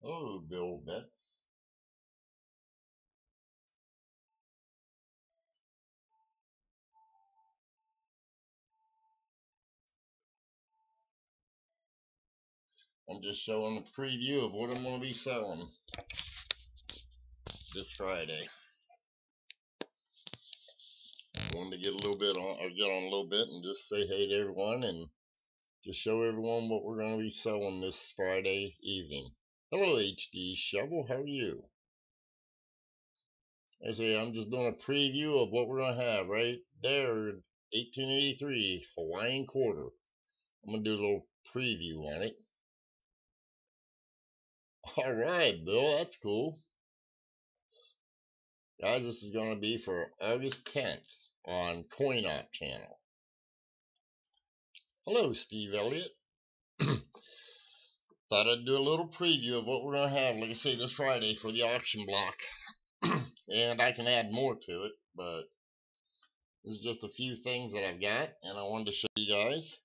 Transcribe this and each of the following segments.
Hello, Bill Betts. I'm just showing a preview of what I'm going to be selling this Friday. I wanted to get a little bit and just say hey to everyone and just show everyone what we're going to be selling this Friday evening. Hello, HD Shovel. How are you? I say I'm just doing a preview of what we're going to have right there. 1883 Hawaiian quarter. I'm going to do a little preview on it. All right, Bill, that's cool. Guys, this is going to be for August 10th on CoinOp channel. Hello, Steve Elliott. Thought I'd do a little preview of what we're going to have, like I say, this Friday for the auction block. And I can add more to it, but this is just a few things that I've got, and I wanted to show you guys.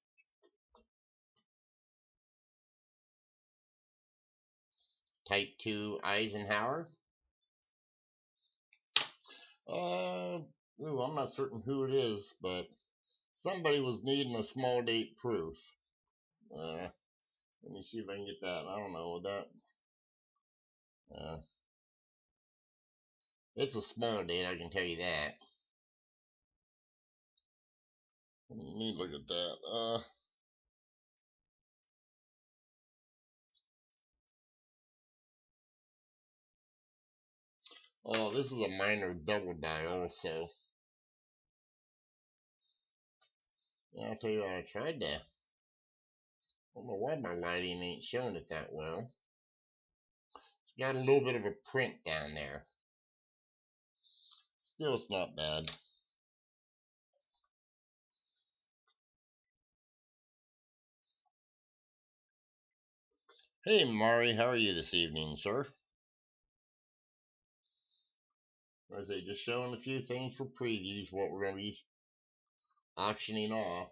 Type 2 Eisenhower. I'm not certain who it is, but somebody was needing a small date proof. Let me see if I can get that. I don't know what that. It's a small date, I can tell you that. Let me look at that. Oh, this is a minor double die also. Yeah, I'll tell you what, I tried to. I don't know why my lighting ain't showing it that well. It's got a little bit of a print down there. Still, it's not bad. Hey, Mari, how are you this evening, sir? As I say, just showing a few things for previews, what we're going to be auctioning off.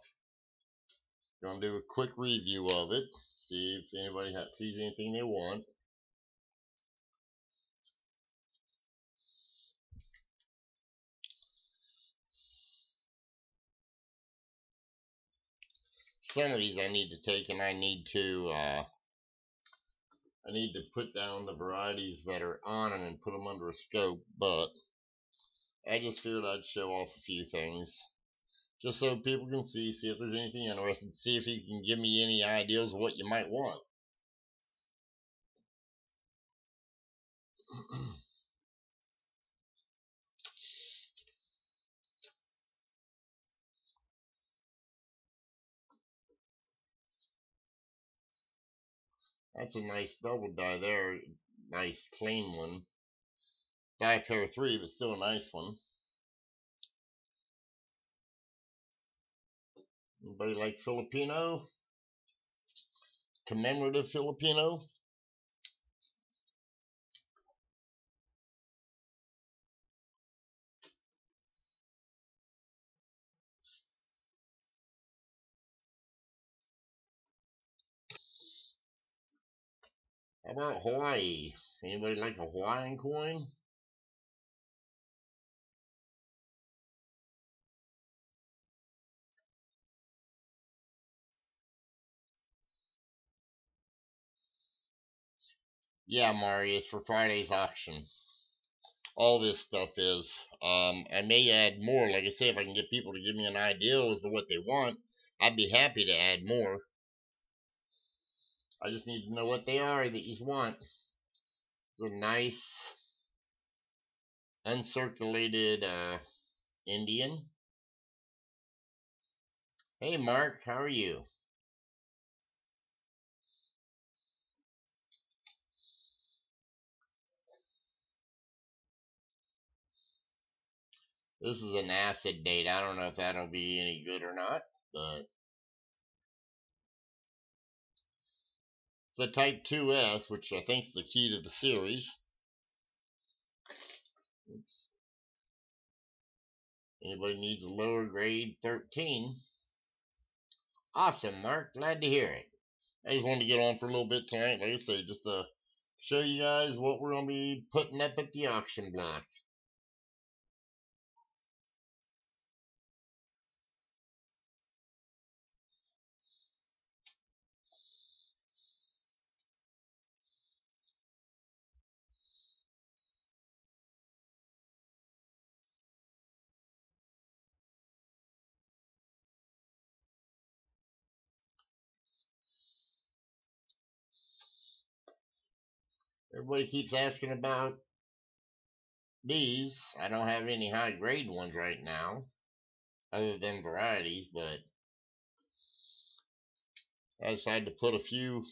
Going to do a quick review of it, see if anybody sees anything they want. Some of these I need to take, and I need to put down the varieties that are on them and put them under a scope, but I just figured I'd show off a few things just so people can see if there's anything interesting, see if you can give me any ideas of what you might want. That's a nice double die there, nice clean one. Die pair 3, but still a nice one. Anybody like Filipino? Commemorative Filipino? How about Hawaii? Anybody like a Hawaiian coin? Yeah, Mari, it's for Friday's auction. All this stuff is. I may add more. Like I say, if I can get people to give me an idea as to what they want, I'd be happy to add more. I just need to know what they are that you want. It's a nice uncirculated Indian. Hey, Mark, how are you? This is an acid date. I don't know if that'll be any good or not, but it's the Type 2S, which I think is the key to the series. Oops. Anybody needs a lower grade 13? Awesome, Mark. Glad to hear it. I just wanted to get on for a little bit tonight. Like I say, just to show you guys what we're going to be putting up at the auction block. Everybody keeps asking about these. I don't have any high grade ones right now, other than varieties, but I decided to put a few.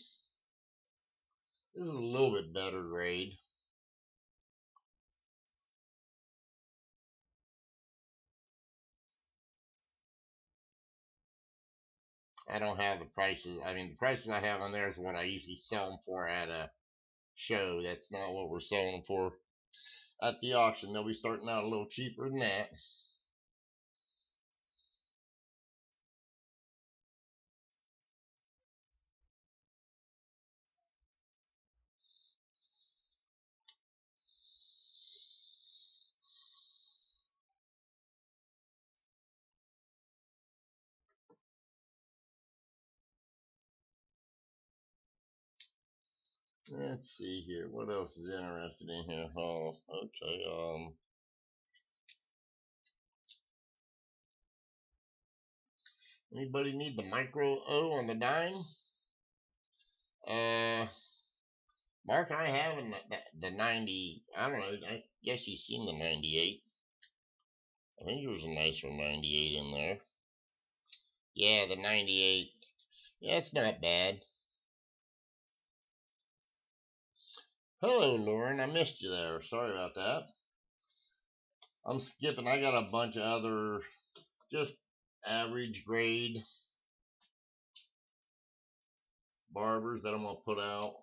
This is a little bit better grade. I don't have the prices. I mean, the prices I have on there is what I usually sell them for at a show. That's not what we're selling them for at the auction. They'll be starting out a little cheaper than that. Let's see here. What else is interested in here? Oh, okay. Anybody need the micro O on the dime? Mark, I have the 90. I don't know. I guess you've seen the 98. I think there was a nicer 98 in there. Yeah, the 98. Yeah, it's not bad. Hello, Lauren. I missed you there. Sorry about that. I'm skipping. I got a bunch of other just average grade barbers that I'm going to put out.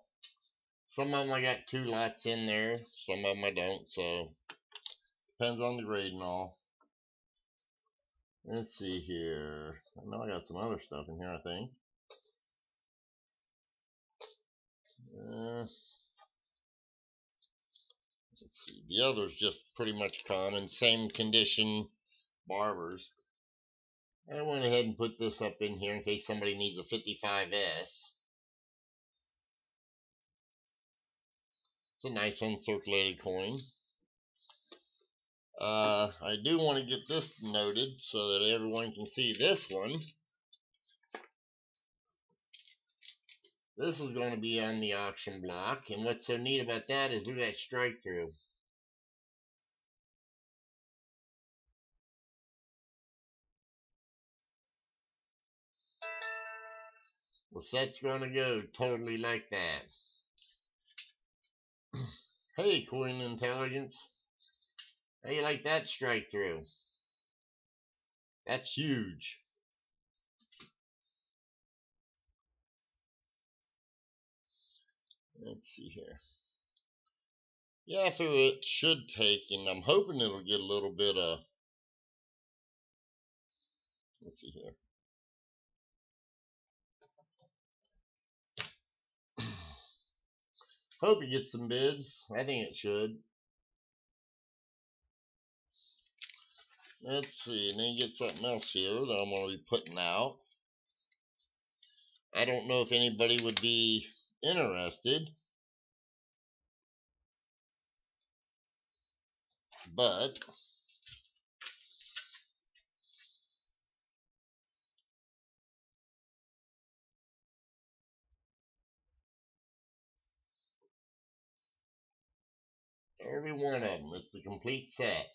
Some of them I got 2 lots in there. Some of them I don't. So, depends on the grade and all. Let's see here. I know I got some other stuff in here, I think. Let's see. The others just pretty much common, same condition barbers. I went ahead and put this up in here in case somebody needs a 55S. It's a nice uncirculated coin. I do want to get this noted so that everyone can see this one. This is going to be on the auction block, and what's so neat about that is look at that strike through. The set's going to go totally like that. Hey, Coin Intelligence. How you like that strike through? That's huge. Let's see here. Yeah, so it should take, and I'm hoping it'll get a little bit of, let's see here. Hope it gets some bids. I think it should. Let's see, and then you get something else here that I'm going to be putting out. I don't know if anybody would be interested, but every one of them, it's the complete set.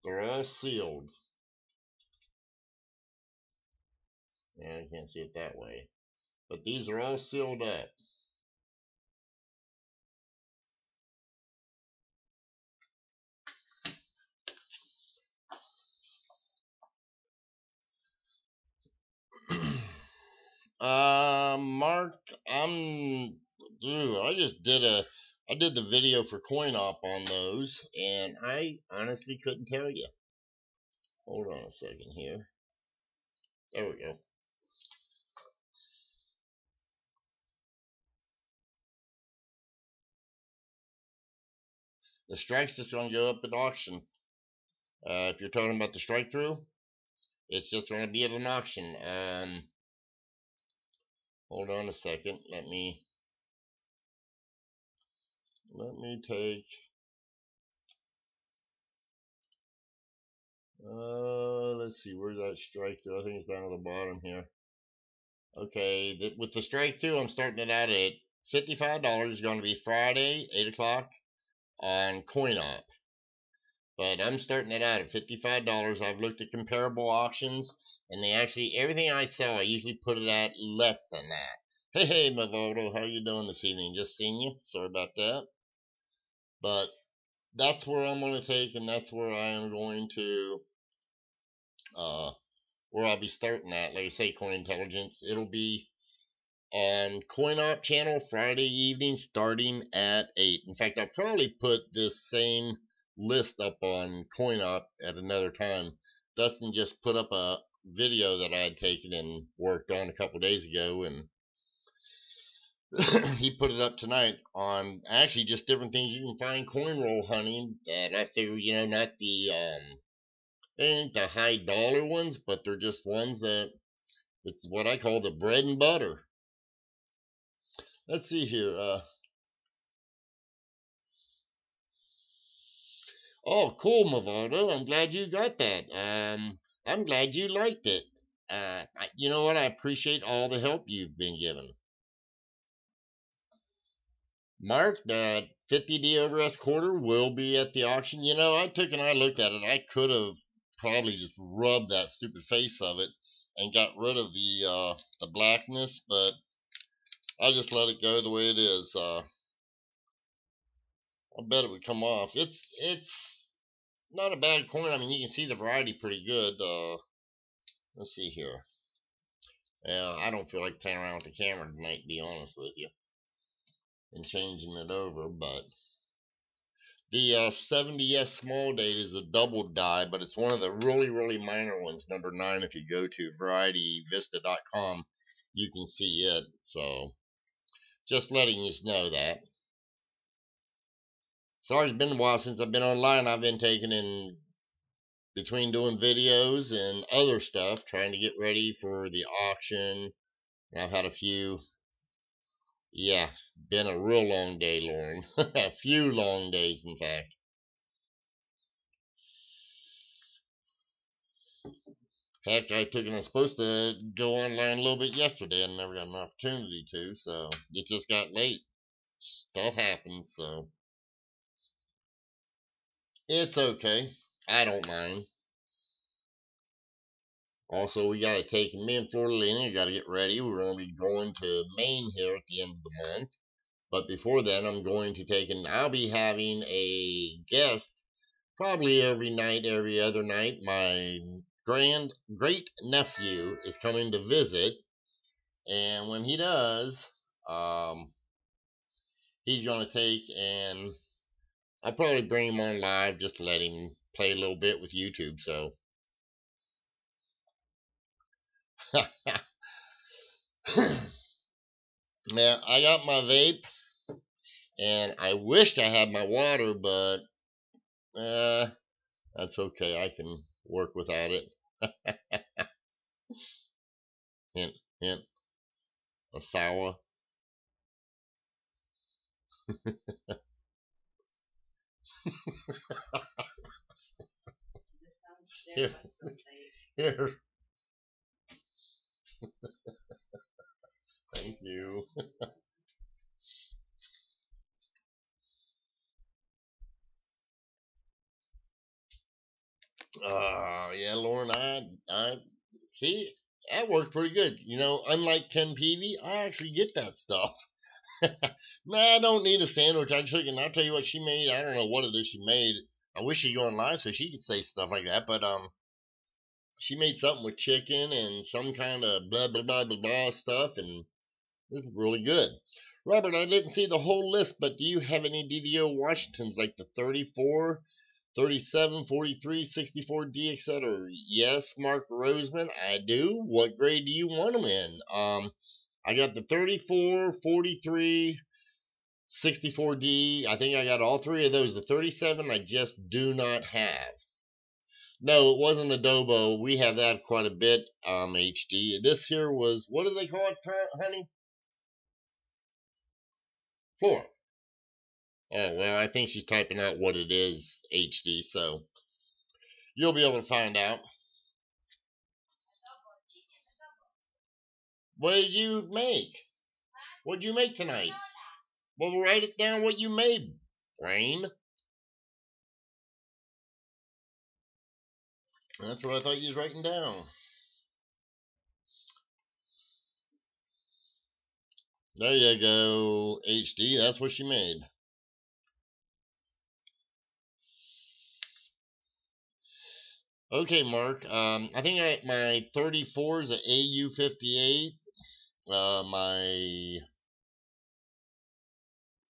They're all sealed. Yeah, I can't see it that way. But these are all sealed up. Mark, I just did I did the video for coin op on those, and I honestly couldn't tell you. Hold on a second here. There we go. The strike's just going to go up at auction. If you're talking about the strike through, it's just going to be at an auction. Hold on a second. Let me take. Let's see. Where's that strike through? I think it's down at the bottom here. Okay, with the strike through, I'm starting it out at $55. It's going to be Friday, 8 o'clock on coin op. But I'm starting it out at $55. I've looked at comparable auctions, and they actually, everything I sell, I usually put it at less than that. Hey, Mavoto, how you doing this evening? Just seen you. Sorry about that. But that's where I'm going to take, and that's where I am going to, where I'll be starting at. Like I say, Coin Intelligence. It'll be on Coin Op channel Friday evening starting at 8. In fact, I'll probably put this same list up on Coin Op at another time. Dustin just put up a video that I had taken and worked on a couple days ago, and he put it up tonight on actually just different things you can find coin roll hunting that I figure, you know, not the they ain't the high dollar ones, but they're just ones that it's what I call the bread and butter. Let's see here. Oh, cool, Mavado. I'm glad you got that. I'm glad you liked it. You know what? I appreciate all the help you've been given. Mark, that 50D over S quarter will be at the auction. You know, I took and I looked at it. I could have probably just rubbed that stupid face of it and got rid of the blackness, but I just let it go the way it is. I bet it would come off. It's not a bad coin. I mean, you can see the variety pretty good. Let's see here. I don't feel like playing around with the camera tonight, to be honest with you, and changing it over. But the 70S small date is a double die, but it's one of the really, really minor ones, number 9. If you go to varietyvista.com, you can see it. So just letting you know that. Sorry, it's been a while since I've been online. I've been taking in between doing videos and other stuff, trying to get ready for the auction. I've had a few. Yeah, been a real long day, Lauren. A few long days, in fact. Heck, I took and I was supposed to go online a little bit yesterday and never got an opportunity to, so it just got late. Stuff happens, so it's okay. I don't mind. Also, we got to take, me and Florida got to get ready. We're going to be going to Maine here at the end of the month. But before then, I'm going to take, and I'll be having a guest probably every night, every other night. My great nephew is coming to visit. And when he does, he's going to take, and I'll probably bring him on live just to let him play a little bit with YouTube. So, now I got my vape, and I wished I had my water, but that's okay. I can work without it. Hint, hint. A sour. Here. Here. Thank you. Yeah, Lauren, I see. That worked pretty good. You know, unlike Ken Peavy, I actually get that stuff. Nah, I don't need a sandwich. I took, and I'll tell you what she made. I don't know what it is she made. I wish she'd go on live so she could say stuff like that. But she made something with chicken and some kind of blah blah blah blah blah stuff, and it's really good. Robert, I didn't see the whole list, but do you have any DDO Washingtons like the 34, 37, 43, 64D, etc.? Yes, Mark Roseman, I do. What grade do you want them in? I got the 34, 43, 64D. I think I got all three of those. The 37 I just do not have. No, it wasn't Adobo. We have that quite a bit, HD. This here was, what do they call it, honey? Flora. Oh, well, I think she's typing out what it is, HD, so you'll be able to find out. What did you make? What did you make tonight? Well, write it down what you made, brain. That's what I thought you was writing down. There you go, HD. That's what she made. Okay, Mark. I think my 34 is an AU58. My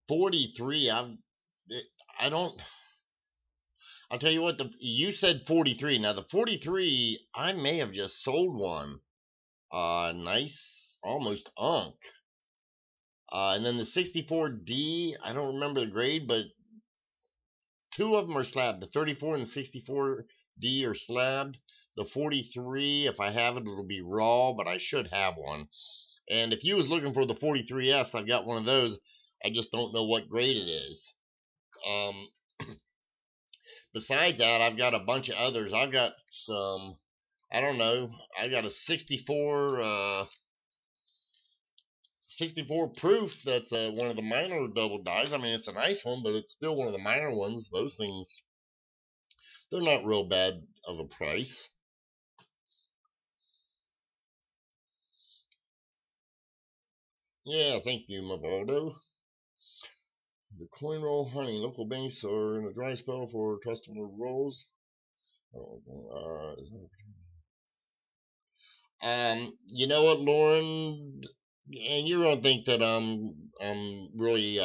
43, I don't. I'll tell you what. You said 43. Now the 43, I may have just sold one. Nice, almost unk. And then the 64D, I don't remember the grade, but two of them are slabbed. The 34 and the 64D are slabbed. The 43, if I have it, it'll be raw, but I should have one. And if you was looking for the 43S, I've got one of those. I just don't know what grade it is. Besides that, I've got a bunch of others. I've got some, I don't know, I got a 64 proof. That's one of the minor double dies. I mean, it's a nice one, but it's still one of the minor ones. Those things, they're not real bad of a price. Yeah, thank you, Mavaldo. The coin roll honey. Local banks are in a dry spell for customer rolls. You know what, Lauren? And you're gonna think that I'm really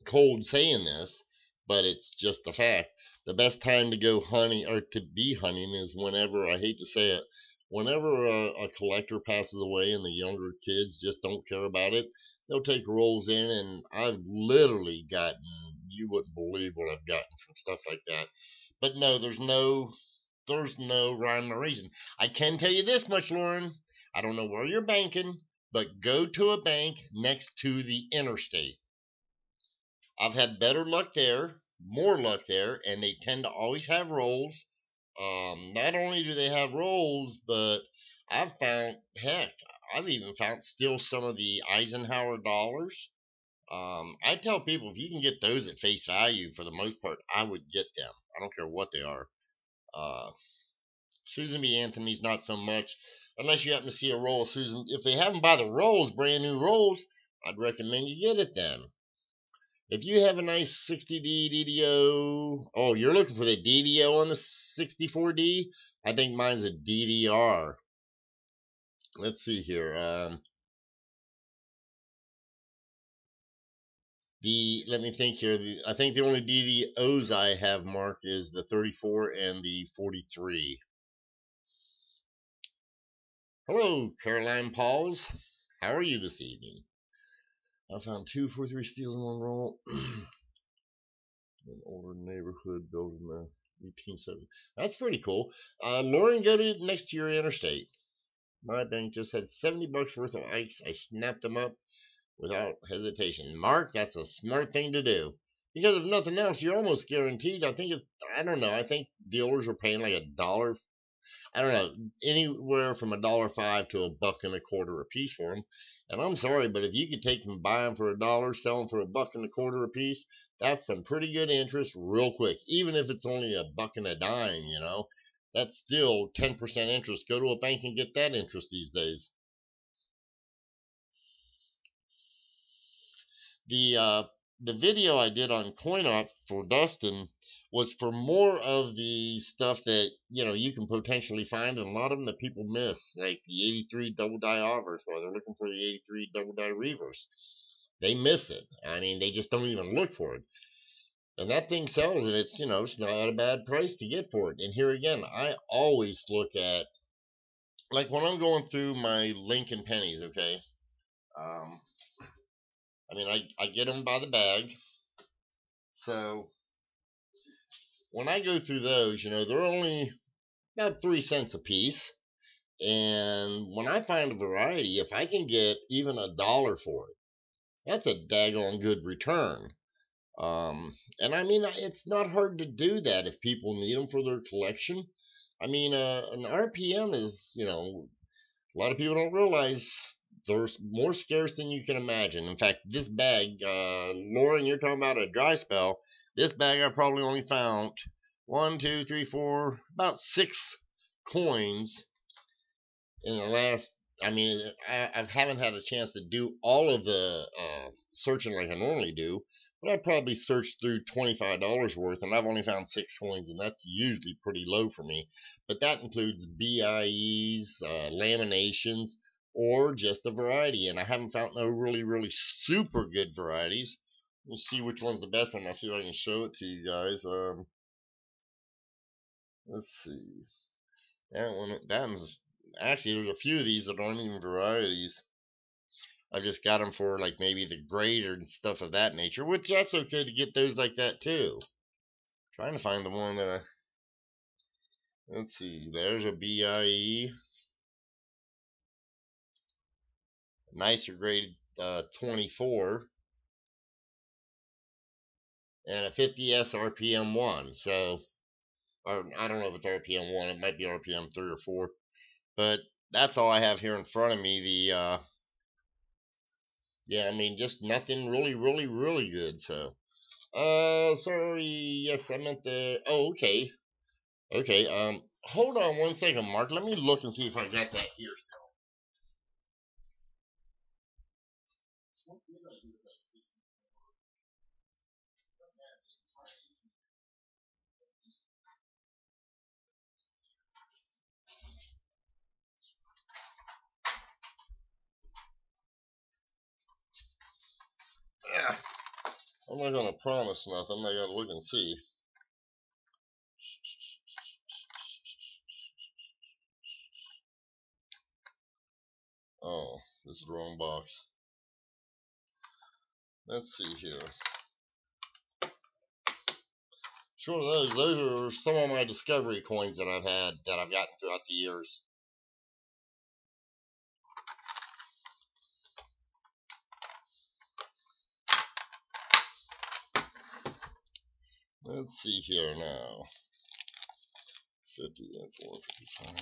cold saying this, but it's just a fact. The best time to go hunting or to be hunting is whenever, I hate to say it, whenever a collector passes away and the younger kids just don't care about it, they'll take rolls in, and I've literally gotten, you wouldn't believe what I've gotten from stuff like that. But no, there's no rhyme or reason. I can tell you this much, Lauren. I don't know where you're banking, but go to a bank next to the interstate. I've had better luck there, more luck there, and they tend to always have rolls. Not only do they have rolls, but I've found, heck, I've even found still some of the Eisenhower dollars. I tell people if you can get those at face value, for the most part, I would get them. I don't care what they are. Susan B. Anthony's not so much, unless you happen to see a roll of Susan. If they have them by the rolls, brand new rolls, I'd recommend you get it then. If you have a nice 60D DDO, oh, you're looking for the DDO on the 64D? I think mine's a DDR. Let's see here. Let me think here. I think the only DDOs I have, Mark, is the 34 and the 43. Hello, Caroline Pauls. How are you this evening? I found 2 43 steals in one roll. An older neighborhood built in the 1870s. That's pretty cool. Lauren, go to next to your interstate. My bank just had $70 worth of Ikes. I snapped them up without hesitation. Mark, that's a smart thing to do. Because if nothing else, you're almost guaranteed. I don't know. I think dealers are paying like $1. I don't know, anywhere from $1.05 to $1.25 a piece for them. And I'm sorry, but if you could take them, buy them for $1, sell them for $1.25 a piece, that's some pretty good interest real quick. Even if it's only $1.10, you know, that's still 10% interest. Go to a bank and get that interest these days. The video I did on CoinOp for Dustin, was for more of the stuff that, you know, you can potentially find, and a lot of them that people miss, like the 83 double die offers, while they're looking for the 83 double die reverse. They miss it. I mean, they just don't even look for it. And that thing sells, and it's, you know, it's not a bad price to get for it. And here again, I always look at, like when I'm going through my Lincoln pennies, okay? I mean, I get them by the bag. So when I go through those, you know, they're only about 3 cents a piece. And when I find a variety, if I can get even $1 for it, that's a daggone good return. And I mean, it's not hard to do that if people need them for their collection. I mean, an RPM is, you know, a lot of people don't realize there's more scarce than you can imagine. In fact, this bag, Lauren, you're talking about a dry spell. This bag I probably only found 1, 2, 3, 4, about 6 coins in the last. I mean, I haven't had a chance to do all of the searching like I normally do, but I probably searched through $25 worth, and I've only found 6 coins, and that's usually pretty low for me. But that includes BIEs, laminations, or just a variety, and I haven't found no really super good varieties. We'll see which one's the best one. I'll see if I can show it to you guys. Let's see. That one's actually, there's a few of these that aren't even varieties. I just got them for like maybe the grade and stuff of that nature, which that's okay to get those like that too. Trying to find the one that I. Let's see. There's a BIE. Nicer grade 24. And a 50S RPM 1. So, or I don't know if it's RPM 1. It might be RPM 3 or 4. But that's all I have here in front of me. The, yeah, I mean, just nothing really good. So, sorry. Yes, I meant the, oh, okay. Okay, hold on 1 second, Mark. Let me look and see if I got that here still. Yeah, I'm not gonna promise nothing. I gotta look and see. Oh, this is the wrong box. Let's see here. Sure, those are some of my discovery coins that I've had, that I've gotten throughout the years. Let's see here now. 50, 4, 55,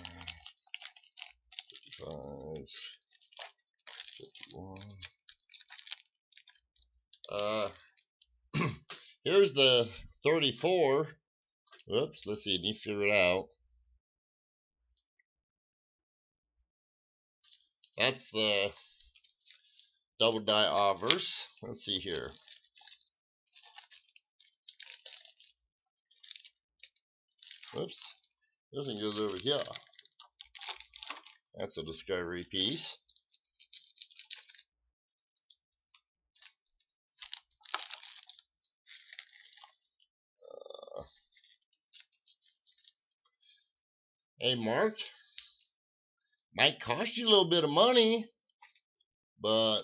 55, 51. Here's the 34. Whoops, let's see, let me figure it out. That's the double die offers. Let's see here. Whoops, this one goes over here. That's a discovery piece. Hey, Mark, might cost you a little bit of money, but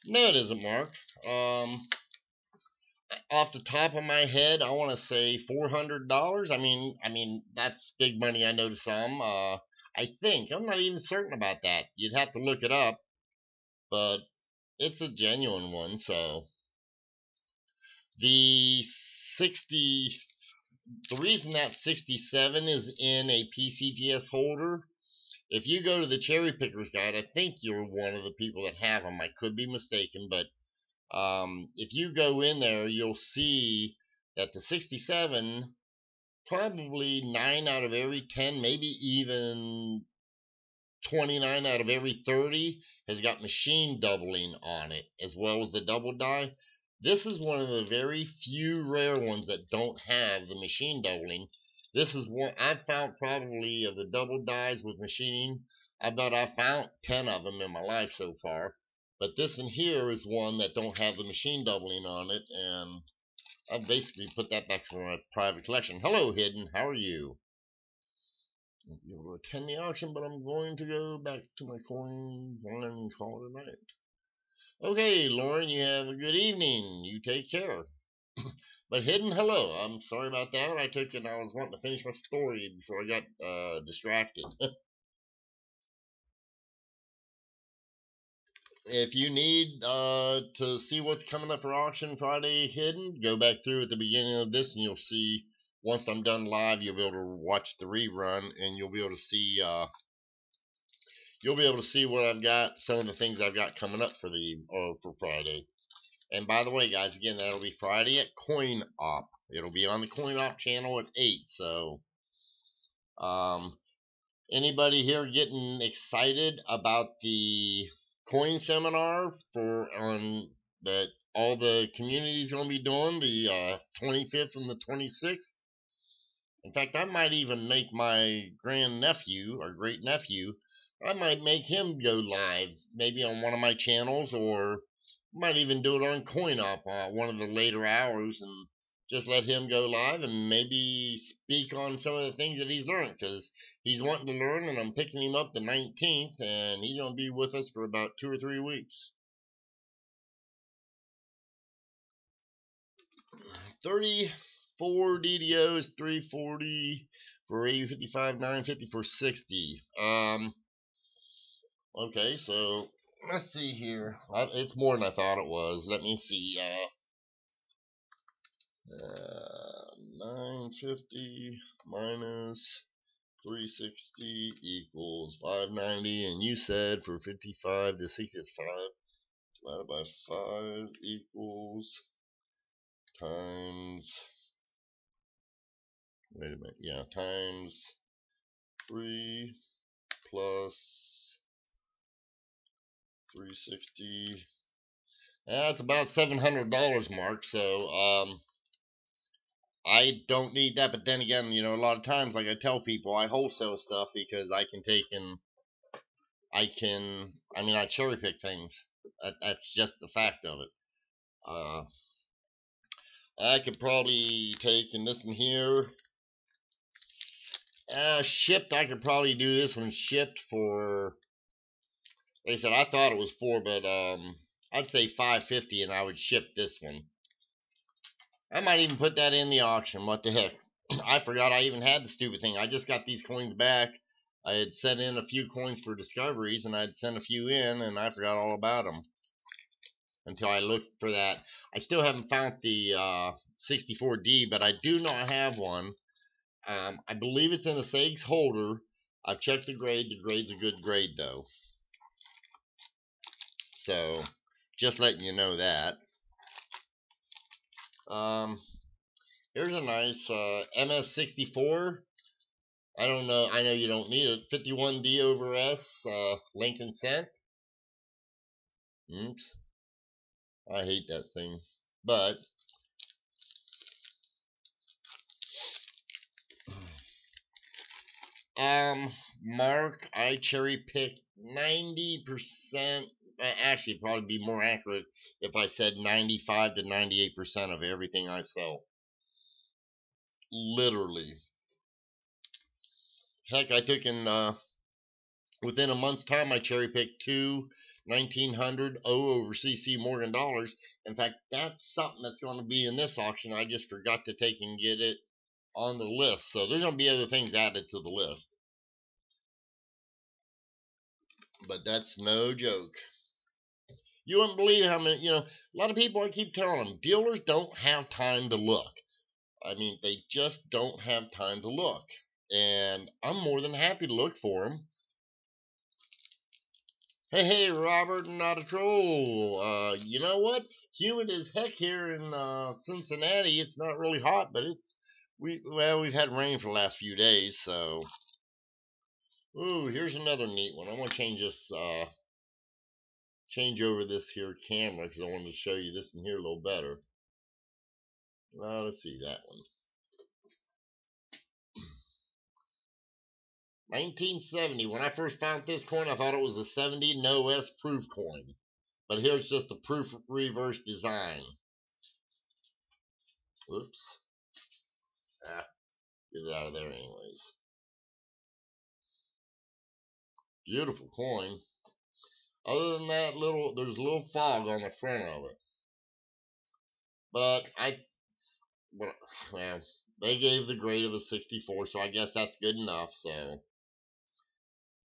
no, it isn't, Mark. Off the top of my head, I want to say $400. I mean that's big money. I know to some. I think I'm not even certain about that. You'd have to look it up, but it's a genuine one. So the reason that 67 is in a PCGS holder, if you go to the Cherry Pickers Guide, I think you're one of the people that have them. I could be mistaken, but if you go in there, you'll see that the 67, probably 9 out of every 10, maybe even 29 out of every 30 has got machine doubling on it, as well as the double die. This is one of the very few rare ones that don't have the machine doubling. This is one I've found, probably of the double dies with machining. I bet I found 10 of them in my life so far. But this one here is one that don't have the machine doubling on it, and I basically put that back for my private collection. Hello, Hidden. How are you? I'll be able to attend the auction, but I'm going to go back to my coins and call it a night. Okay, Lauren, you have a good evening. You take care. But Hidden, hello. I'm sorry about that. I was wanting to finish my story before I got distracted. If you need to see what's coming up for auction Friday, Hidden, go back through at the beginning of this, and you'll see. Once I'm done live, you'll be able to watch the rerun, and you'll be able to see. You'll be able to see what I've got, some of the things I've got coming up for for Friday. And by the way, guys, again, that'll be Friday at Coin Op. It'll be on the Coin Op channel at 8. So, anybody here getting excited about the coin seminar that all the community's going to be doing, the 25th and the 26th? In fact, I might even make my grandnephew or great nephew, I might make him go live, maybe on one of my channels, or might even do it on CoinOp one of the later hours, and just let him go live and maybe speak on some of the things that he's learned, because he's wanting to learn, and I'm picking him up the 19th, and he's going to be with us for about 2 or 3 weeks. 34 DDOs, 340 for 855, 950 for 60. Okay, so let's see here. It's more than I thought it was. Let me see. 950 minus 360 equals 590. And you said for 55 to 60 is 5 divided by 5 equals times. Wait a minute. Yeah, times 3 plus 360. That's about $700 mark. So I don't need that. But then again, you know, a lot of times, like I tell people, I wholesale stuff because I cherry pick things. That's just the fact of it. I could probably take in this one here. Shipped, I could probably do this one shipped for, like I said, I thought it was 4, but I'd say $550, and I would ship this one. I might even put that in the auction. What the heck? I forgot I even had the stupid thing. I just got these coins back. I had sent in a few coins for discoveries, and I'd sent a few in, and I forgot all about them until I looked for that. I still haven't found the 64D, but I do not have one. I believe it's in the Sags holder. I've checked the grade. The grade's a good grade, though. So, just letting you know that. Here's a nice MS64. I don't know. I know you don't need it. 51D over S, Lincoln cent. Oops. I hate that thing. But Mark, I cherry picked 90%. Actually, it'd probably be more accurate if I said 95 to 98% of everything I sell. Literally. Heck, I took in within a month's time, I cherry picked 2 1900 O over CC Morgan dollars. In fact, that's something that's going to be in this auction. I just forgot to take and get it on the list. So there's going to be other things added to the list. But that's no joke. You wouldn't believe how many, a lot of people, I keep telling them, dealers don't have time to look. I mean, they just don't have time to look. And I'm more than happy to look for them. Hey, Robert, not a troll. You know what? Humid as heck here in Cincinnati. It's not really hot, but we've had rain for the last few days, so Ooh, here's another neat one. I'm gonna change this, change over this here camera because I wanted to show you this in here a little better. Well, let's see that one. 1970. When I first found this coin, I thought it was a 70 no S proof coin, but here it's just a proof reverse design. Oops. Get it out of there anyways. Beautiful coin. Other than that, there's a little fog on the front of it. But well, they gave the grade of a 64, so I guess that's good enough. So,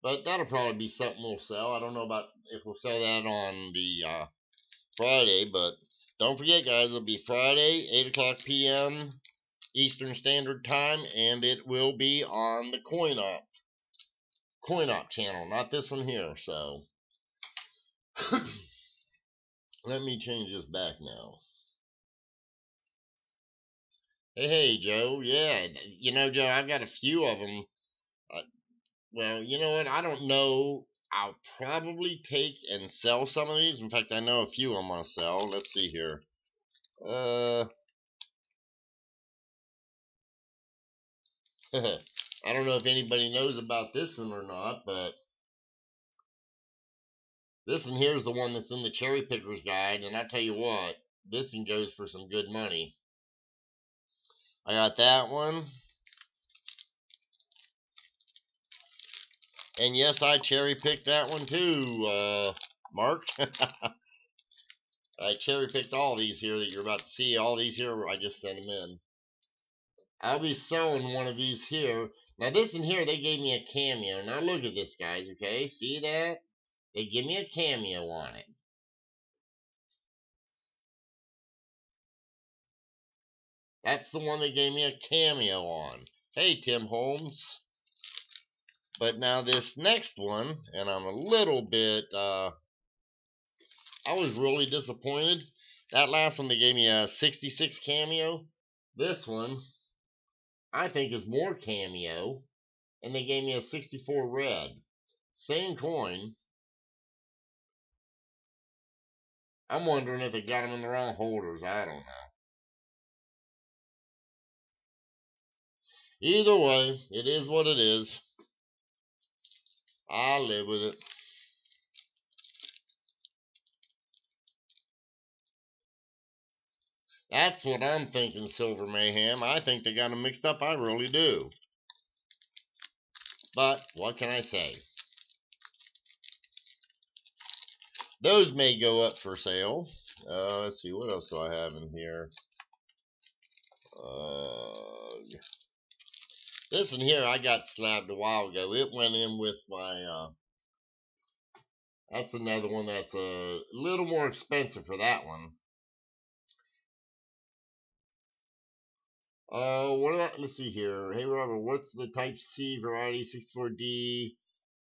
but that'll probably be something we'll sell. I don't know about if we'll sell that on the Friday, but don't forget, guys, it'll be Friday, 8 o'clock p.m. Eastern Standard Time, and it will be on the Coin Op channel, not this one here. So, let me change this back now. Hey, Joe. Yeah, you know, Joe, I've got a few of them. Well, you know what? I don't know. I'll probably take and sell some of these. In fact, I know a few I'm going to sell. Let's see here. I don't know if anybody knows about this one or not, but this one here is the one that's in the Cherry Picker's Guide, and I tell you what, this one goes for some good money. I got that one. And yes, I cherry picked that one too, Mark. I cherry picked all these here that you're about to see. All these here, I just sent them in. I'll be selling one of these here. Now this one here, they gave me a cameo. Now look at this, guys, okay? See that? They give me a cameo on it. That's the one they gave me a cameo on. Hey, Tim Holmes. But now this next one, and I'm a little bit, I was really disappointed. That last one, they gave me a 66 cameo. This one, I think, is more cameo. And they gave me a 64 red. Same coin. I'm wondering if they got them in the wrong holders. I don't know. Either way, it is what it is. I'll live with it. That's what I'm thinking, Silver Mayhem. I think they got them mixed up. I really do. But what can I say? Those may go up for sale. Let's see, what else do I have in here? This one here I got slabbed a while ago. It went in with my, that's another one that's a little more expensive for that one. What about, let's see here. Hey, Robert, what's the Type C variety 64D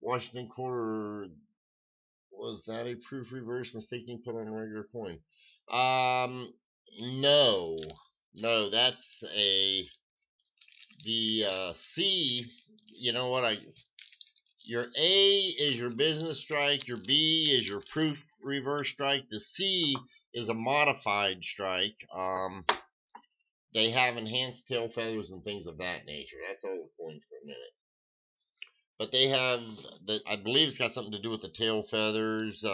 Washington quarter? Was that a proof reverse mistakenly put on a regular coin? No. No, that's the C, you know what, your A is your business strike, your B is your proof reverse strike, the C is a modified strike. They have enhanced tail feathers and things of that nature. That's old coins for a minute. But they have, I believe it's got something to do with the tail feathers.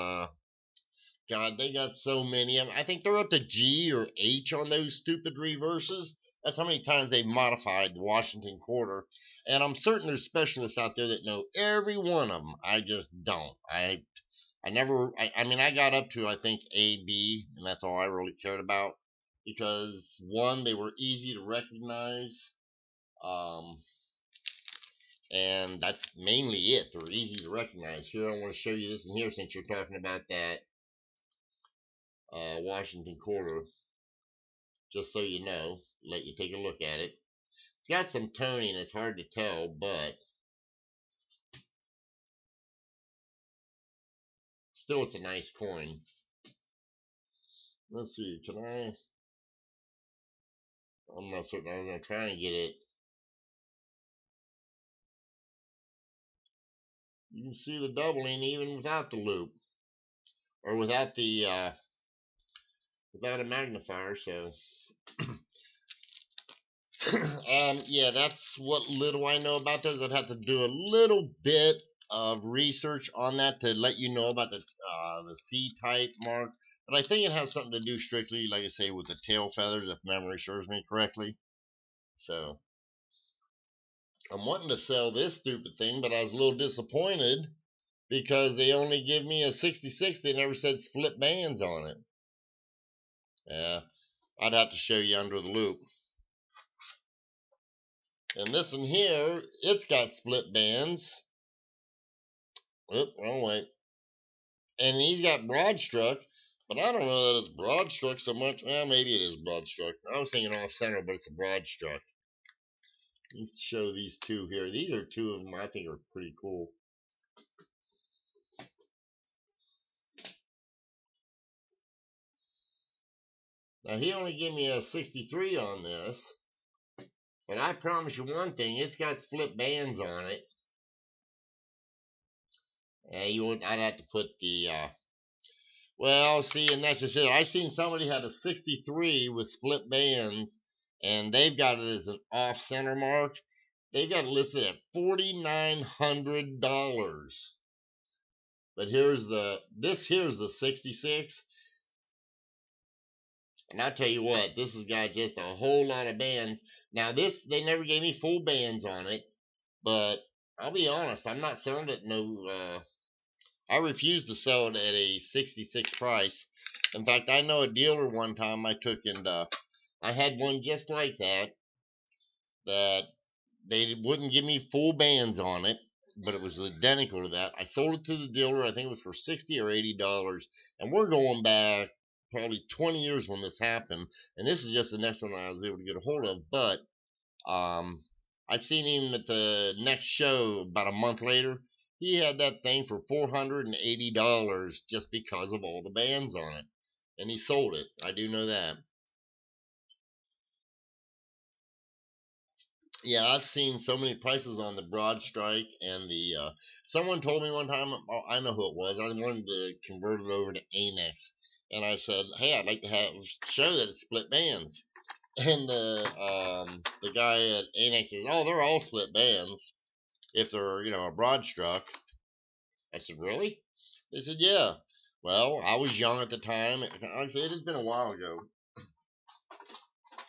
God, they got so many. I think they're up to G or H on those stupid reverses. That's how many times they've modified the Washington quarter. And I'm certain there's specialists out there that know every one of them. I just don't. I mean, I got up to, I think, A, B, and that's all I really cared about. Because, one, they were easy to recognize. And that's mainly it. They're easy to recognize. Here, I want to show you this in here since you're talking about that Washington quarter. Just so you know, let you take a look at it. It's got some toning. It's hard to tell, but still, it's a nice coin. Let's see. Can I? I'm not certain. I was going to try and get it. You can see the doubling even without the loop, or without the without a magnifier. So yeah, that's what little I know about those. I'd have to do a little bit of research on that to let you know about the C-type mark. But I think it has something to do strictly, like I say, with the tail feathers, if memory serves me correctly. So I'm wanting to sell this stupid thing, but I was a little disappointed because they only give me a 66. They never said split bands on it. Yeah, I'd have to show you under the loop. And this one here, it's got split bands. Oop, wrong way. And he's got broad struck, but I don't know that it's broad struck so much. Well, maybe it is broad struck. I was thinking off center, but it's a broad struck. Let's show these two here. These are two of them I think are pretty cool. Now, he only gave me a 63 on this, but I promise you one thing, it's got split bands on it. I'd have to put the, well, see, and that's just it. I seen somebody had a 63 with split bands, and they've got it as an off-center mark. They've got it listed at $4,900. But here's here's the 66. And I'll tell you what, this has got just a whole lot of bands. Now this, they never gave me full bands on it, but I'll be honest, I'm not selling it I refuse to sell it at a 66 price. In fact, I know a dealer one time I took and I had one just like that they wouldn't give me full bands on it, but it was identical to that. I sold it to the dealer, I think it was for $60 or $80, and we're going back probably 20 years when this happened, and this is just the next one I was able to get a hold of. But I seen him at the next show about a month later. He had that thing for $480 just because of all the bands on it, and he sold it. I do know that. Yeah, I've seen so many prices on the Broad Strike and the. Someone told me one time, I know who it was. I wanted to convert it over to Anex, and I said, "Hey, I'd like to show that it's split bands." And the guy at Anex says, "Oh, they're all split bands if they're a broad struck." I said, "Really?" They said, "Yeah." Well, I was young at the time. Like I said, it has been a while ago.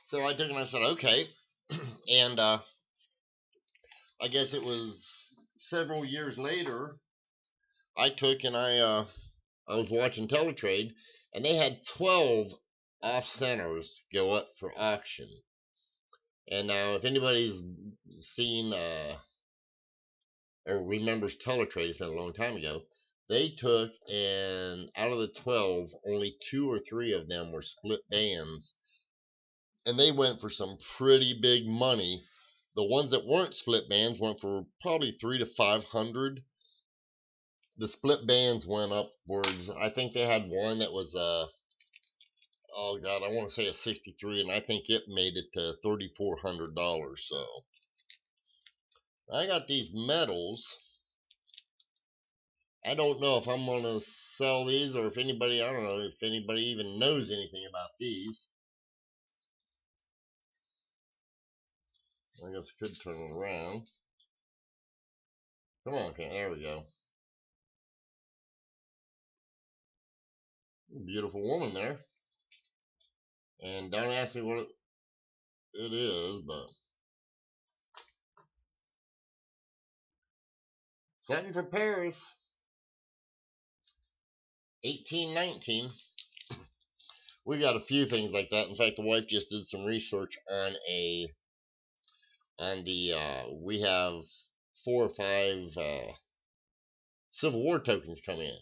So I took and I said, "Okay," and I guess it was several years later. I took and I was watching Teletrade, and they had 12 off centers go up for auction. And now, if anybody's seen or remembers Teletrade, it's been a long time ago. They took, and out of the 12, only 2 or 3 of them were split bands, and they went for some pretty big money. The ones that weren't split bands went for probably $300 to $500. The split bands went upwards. I think they had one that was oh god, I want to say a 63, and I think it made it to $3,400. So I got these medals. I don't know if I'm gonna sell these, or if anybody, I don't know if anybody even knows anything about these. I guess I could turn it around. Come on, okay, there we go. Beautiful woman there. And don't ask me what it is, but something for Paris. 1819. We got a few things like that. In fact, the wife just did some research on we have 4 or 5 Civil War tokens come in,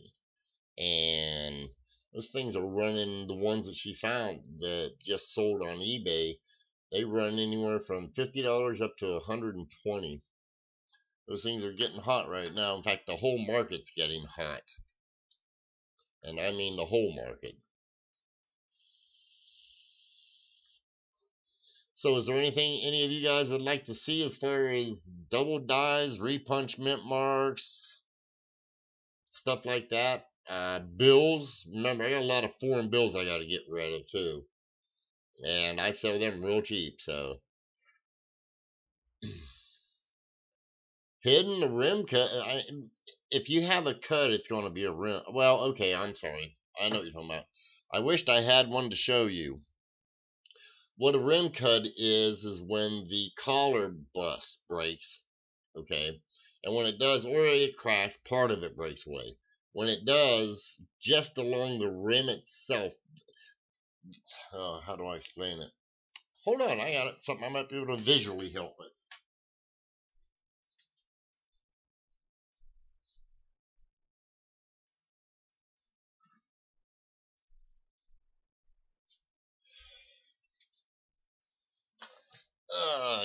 and those things are running. The ones that she found that just sold on eBay, they run anywhere from $50 up to $120. Those things are getting hot right now. In fact, the whole market's getting hot, and I mean the whole market. So is there anything any of you guys would like to see as far as double dies, repunch mint marks, stuff like that. Bills. Remember, I got a lot of foreign bills I got to get rid of too, and I sell them real cheap. So hidden the rim cut. If you have a cut, it's going to be a rim. Well, okay, I'm sorry. I know what you're talking about. I wished I had one to show you. What a rim cut is when the collar breaks, okay? And when it does, or it cracks, part of it breaks away. When it does, just along the rim itself, how do I explain it? Hold on, I got it. Something I might be able to visually help it.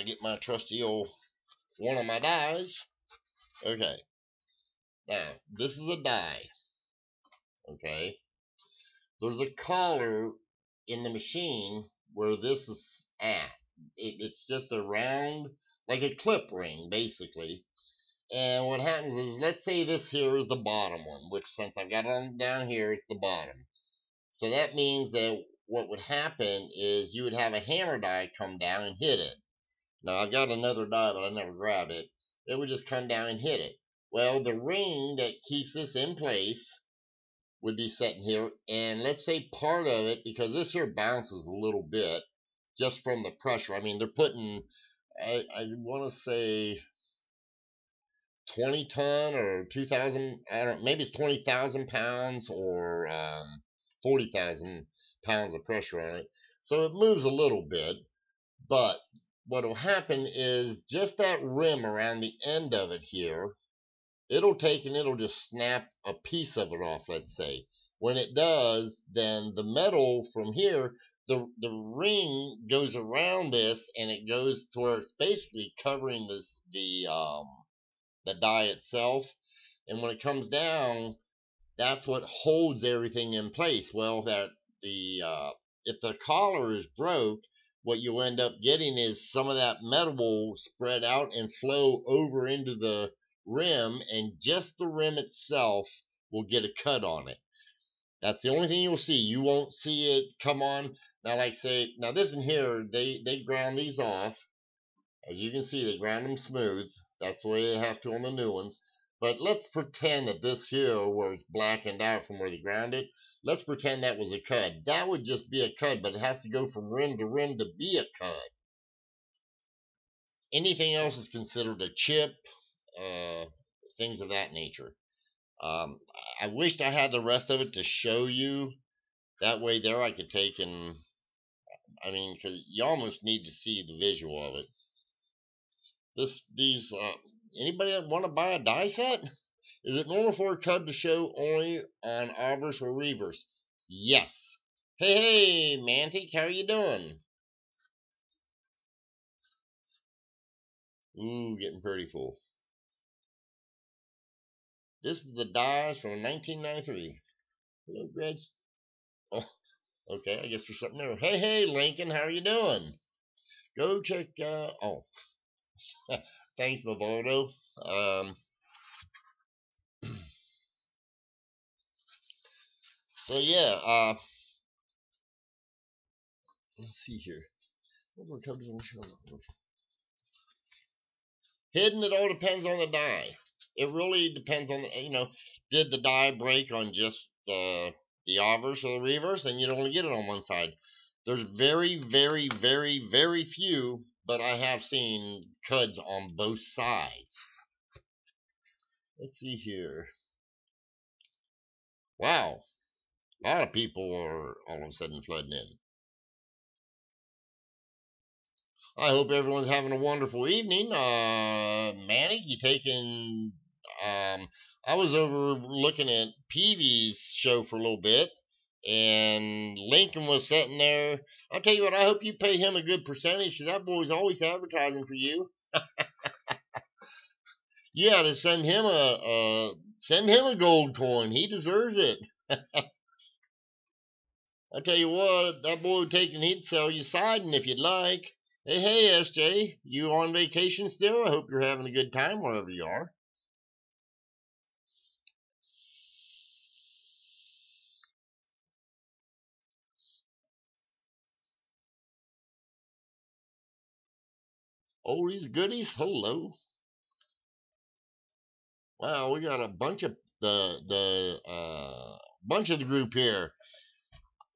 Get my trusty old one of my dies. Okay. Now, this is a die. Okay. There's a collar in the machine where this is at. It's just a round, like a clip ring, basically. And what happens is, let's say this here is the bottom one, which since I've got it on down here, it's the bottom. So that means that what would happen is you would have a hammer die come down and hit it. Now, I've got another die, but I never grabbed it. It would just come down and hit it. Well, the ring that keeps this in place would be sitting here, and let's say part of it, because this here bounces a little bit just from the pressure. I mean, they're putting, I want to say 20 ton or 2,000, I don't, maybe it's 20,000 pounds or 40,000 pounds of pressure on it. So it moves a little bit, but what will happen is just that rim around the end of it here, it'll take and it'll just snap a piece of it off, let's say. When it does, then the metal from here, the ring goes around this, and it goes to where it's basically covering the die itself. And when it comes down, that's what holds everything in place. Well, if the collar is broke, what you end up getting is some of that metal will spread out and flow over into the rim, and just the rim itself will get a cut on it. That's the only thing you'll see. You won't see it come on. Now, like say, now this in here, they ground these off. As you can see, they ground them smooth. That's the way they have to on the new ones. But let's pretend that this here, where it's blackened out from where they ground it, let's pretend that was a cut. That would just be a cut, but it has to go from rim to be a cut. Anything else is considered a chip, things of that nature. I wished I had the rest of it to show you. That way there I could take and, I mean, because you almost need to see the visual of it. Anybody want to buy a die set? Is it normal for a cub to show only on obverse or reverse? Yes. Hey, Mantic, how you doing? Ooh, getting pretty full. This is the dies from 1993. Hello, Greds. Oh, okay, I guess there's something there. Hey, Lincoln, how are you doing? Go check, oh. Thanks, Bavodo. So yeah, let's see here. Hidden, it all depends on the die. It really depends on the, did the die break on just the obverse or the reverse, and you'd only get it on one side. There's very, very, very, very few, but I have seen cuds on both sides. Let's see here. Wow. A lot of people are all of a sudden flooding in. I hope everyone's having a wonderful evening. Manny, you taking... I was over looking at Peavy's show for a little bit, and Lincoln was sitting there. I'll tell you what, I hope you pay him a good percentage, because that boy's always advertising for you. You ought to send him a gold coin. He deserves it. I tell you what, that boy would take and he'd sell you siding if you'd like. Hey, SJ, you on vacation still? I hope you're having a good time wherever you are. Oldies goodies, hello. Wow, we got a bunch of bunch of the group here.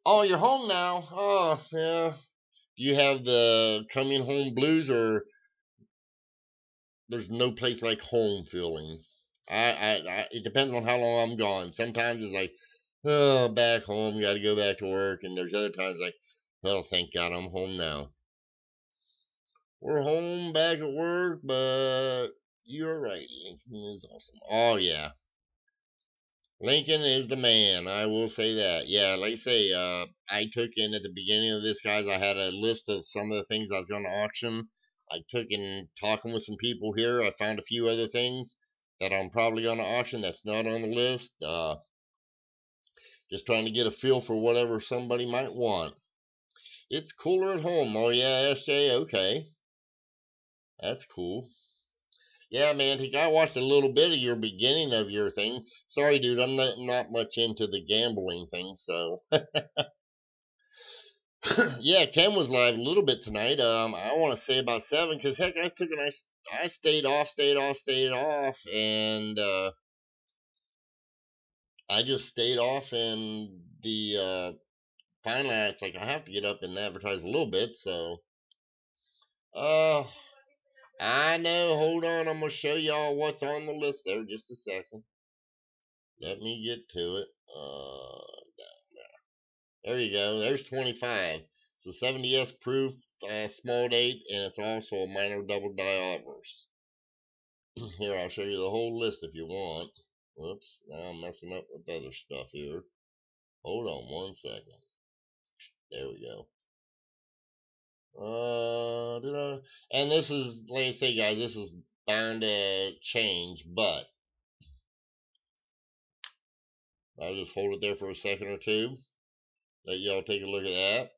Oh, you're home now. Oh, yeah. Do you have the coming home blues, or there's no place like home feeling? It depends on how long I'm gone. Sometimes it's like, oh, back home, got to go back to work, and there's other times like, well, thank God I'm home now. We're home back at work, but you're right. Lincoln is awesome. Oh yeah, Lincoln is the man. I will say that. Yeah, like I say, I took in at the beginning of this, guys. I had a list of some of the things I was going to auction. I took in talking with some people here. I found a few other things that I'm probably going to auction that's not on the list. Just trying to get a feel for whatever somebody might want. It's cooler at home. Oh yeah, SJ. Okay, that's cool. Yeah, man, I watched a little bit of your beginning of your thing. Sorry, dude, I'm not much into the gambling thing, so. Yeah, Ken was live a little bit tonight. I want to say about 7, because heck, I stayed off, and I just stayed off, and finally, it's like I have to get up and advertise a little bit, so. Uh, I know, hold on, I'm going to show y'all what's on the list there, just a second. Let me get to it. There you go. There's 25. It's a 70S proof small date, and it's also a minor double die obverse. Here, I'll show you the whole list if you want. Whoops, now I'm messing up with other stuff here. Hold on one second. There we go. And this is, like I say, guys, this is bound to change, but I'll just hold it there for a second or two. Let y'all take a look at that.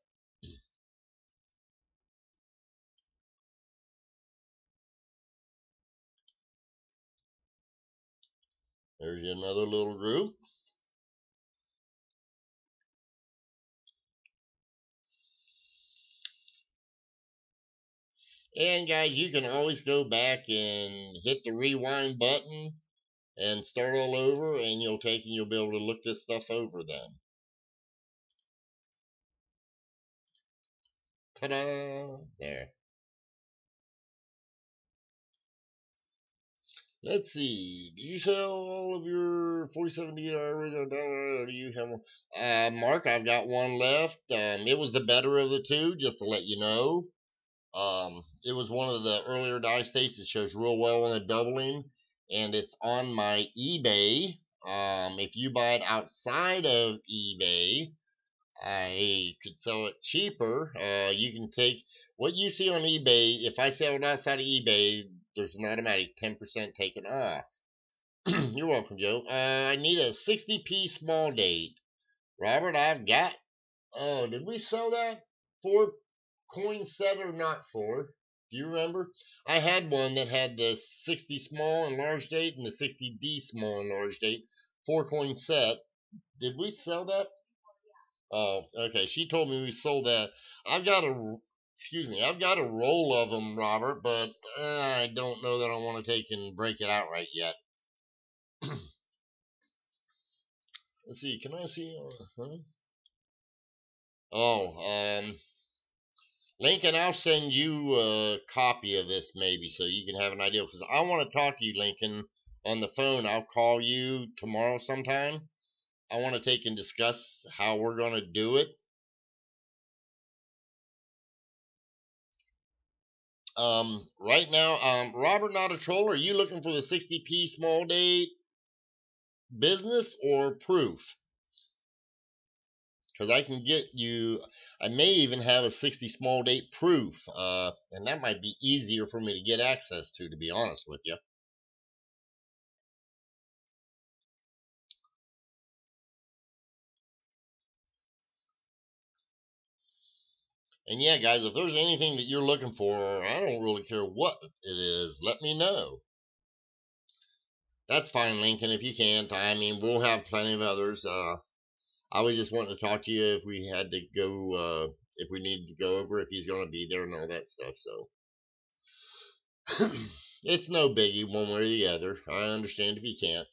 There's another little group. And guys, you can always go back and hit the rewind button and start all over, and you'll be able to look this stuff over then. Ta-da! There. Let's see. Did you sell all of your 4070 original download, or do you have one? Mark, I've got one left. It was the better of the two, just to let you know. It was one of the earlier die states. It shows real well on the doubling, and it's on my eBay. If you buy it outside of eBay, I could sell it cheaper. You can take what you see on eBay. If I sell it outside of eBay, there's an automatic 10% taken off. You're welcome, Joe. I need a 60p small date. Robert, I've got. Oh, did we sell that? 4 coin set or not 4? Do you remember? I had one that had the 60 small and large date and the 60D small and large date. 4 coin set. Did we sell that? Oh, okay. She told me we sold that. I've got a roll of them, Robert, but I don't know that I want to take and break it out right yet. Let's see. Can I see? Oh, Lincoln, I'll send you a copy of this maybe so you can have an idea, because I want to talk to you, Lincoln, on the phone. I'll call you tomorrow sometime. I want to take and discuss how we're going to do it. Right now, Robert, not a troll, are you looking for the 60p small date business or proof? Because I can get you, I may even have a 60 small date proof, and that might be easier for me to get access to be honest with you. And yeah, guys, if there's anything that you're looking for, I don't really care what it is, let me know. That's fine, Lincoln, if you can't. I mean, we'll have plenty of others. I was just wanting to talk to you if we had to go, if we needed to go over, if he's going to be there and all that stuff, so. It's no biggie one way or the other. I understand if you can't.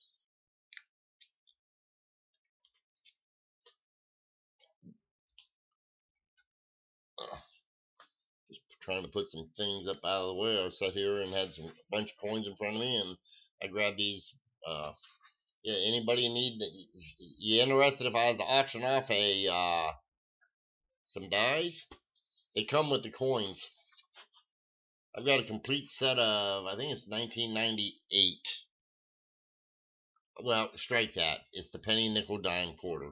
Just trying to put some things up out of the way. I sat here and had some bunch of coins in front of me, and I grabbed these. Yeah, anybody need? You interested if I was to auction off some dies? They come with the coins. I've got a complete set of, I think it's 1998. Well, strike that. It's the penny, nickel, dime, quarter.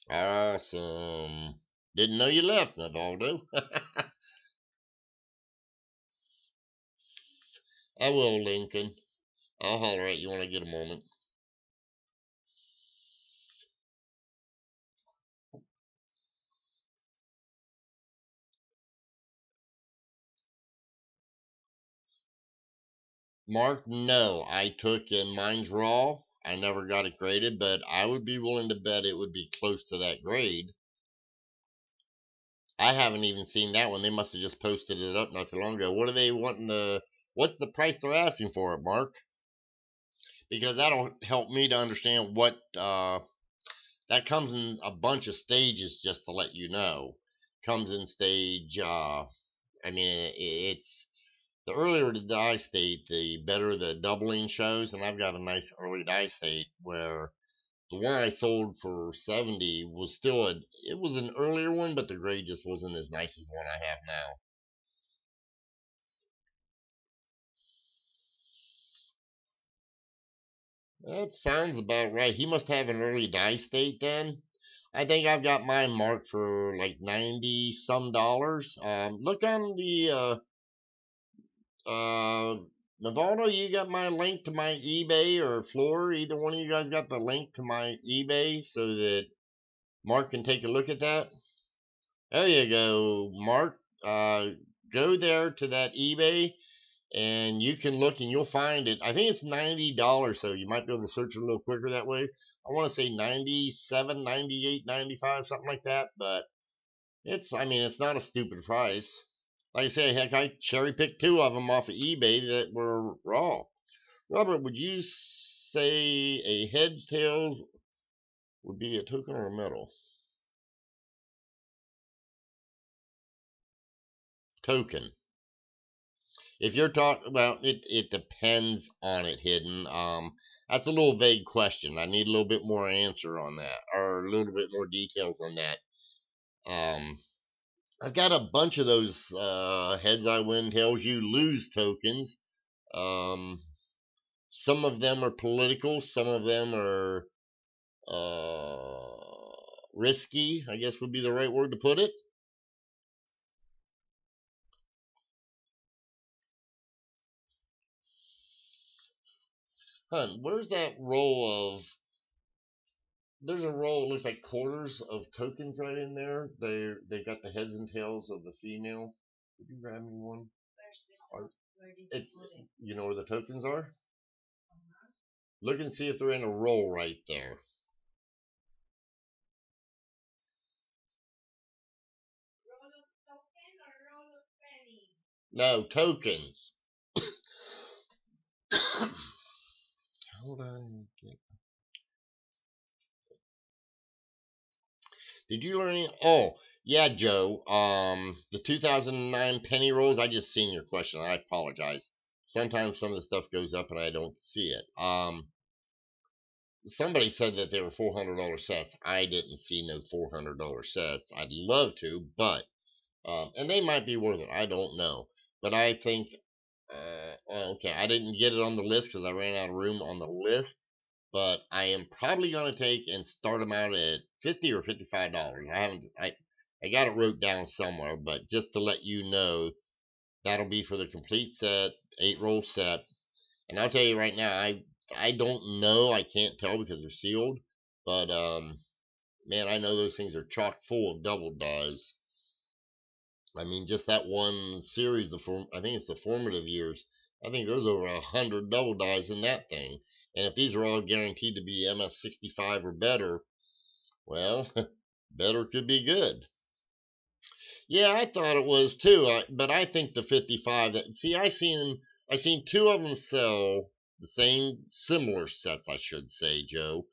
Awesome. Didn't know you left, Navaldo. I will, Lincoln. I'll holler at you when I get a moment. Mark, no. I took, and mine's raw. I never got it graded, but I would be willing to bet it would be close to that grade. I haven't even seen that one. They must have just posted it up not too long ago. What are they wanting to? What's the price they're asking for it, Mark? Because that'll help me to understand what that comes in a bunch of stages. Just to let you know, comes in stage. I mean, it's the earlier the die state, the better the doubling shows. And I've got a nice early die state where the one I sold for 70 was still it was an earlier one, but the grade just wasn't as nice as the one I have now. That sounds about right. He must have an early die state then. I think I've got mine marked for like 90 some dollars. Look on the Navaldo, you got my link to my eBay, or Floor, either one of you guys got the link to my eBay so that Mark can take a look at that? There you go, Mark. Go there to that eBay and you can look and you'll find it. I think it's $90, so you might be able to search it a little quicker that way. I want to say 97, 98, 95, something like that, but I mean, it's not a stupid price. Like I say, heck, I cherry picked two of them off of eBay that were raw. Robert, would you say a heads tails would be a token or a metal? Token. If you're talking about it, it depends on it, Hidden. That's a little vague question. I need a little bit more answer on that, or a little bit more details on that. I've got a bunch of those heads I win, tails you lose tokens. Some of them are political. Some of them are risky, I guess would be the right word to put it. Hun, where's that roll of? There's a roll. It looks like quarters of tokens right in there. They got the heads and tails of the female. Could you grab me one? Where did you put it? You know where the tokens are? Look and see if they're in a roll right there. Roll of token or roll of penny? No, tokens. Hold on. Did you learn any? Oh, yeah, Joe. The 2009 penny rolls. I just seen your question. I apologize. Sometimes some of the stuff goes up and I don't see it. Somebody said that they were $400 sets. I didn't see no $400 sets. I'd love to, but and they might be worth it. I don't know, but I think okay. I didn't get it on the list because I ran out of room on the list. But I am probably going to take and start them out at $50 or $55. I got it wrote down somewhere, but just to let you know, that'll be for the complete set, 8-roll set. And I'll tell you right now, I don't know, I can't tell because they're sealed, but man, I know those things are chock full of double dies. I mean, just that one series, I think it's the formative years. I think there's over 100 double dies in that thing. And if these are all guaranteed to be MS65 or better, Well, better could be good. Yeah, I thought it was too, but I think the 55. See, I seen two of them sell the same, similar sets, I should say, Joe.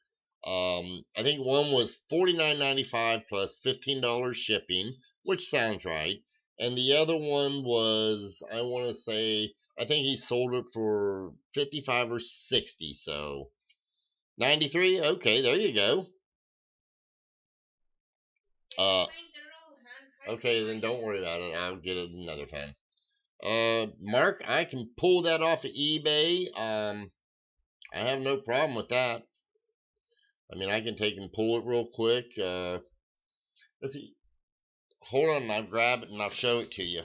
I think one was $49.95 plus $15 shipping, which sounds right, and the other one was, I want to say, I think he sold it for 55 or 60, so 93. Okay, there you go. Okay, then don't worry about it. I'll get it another time. Mark, I can pull that off of eBay. I have no problem with that. I mean, I can take and pull it real quick. Let's see. Hold on, I'll grab it and I'll show it to you.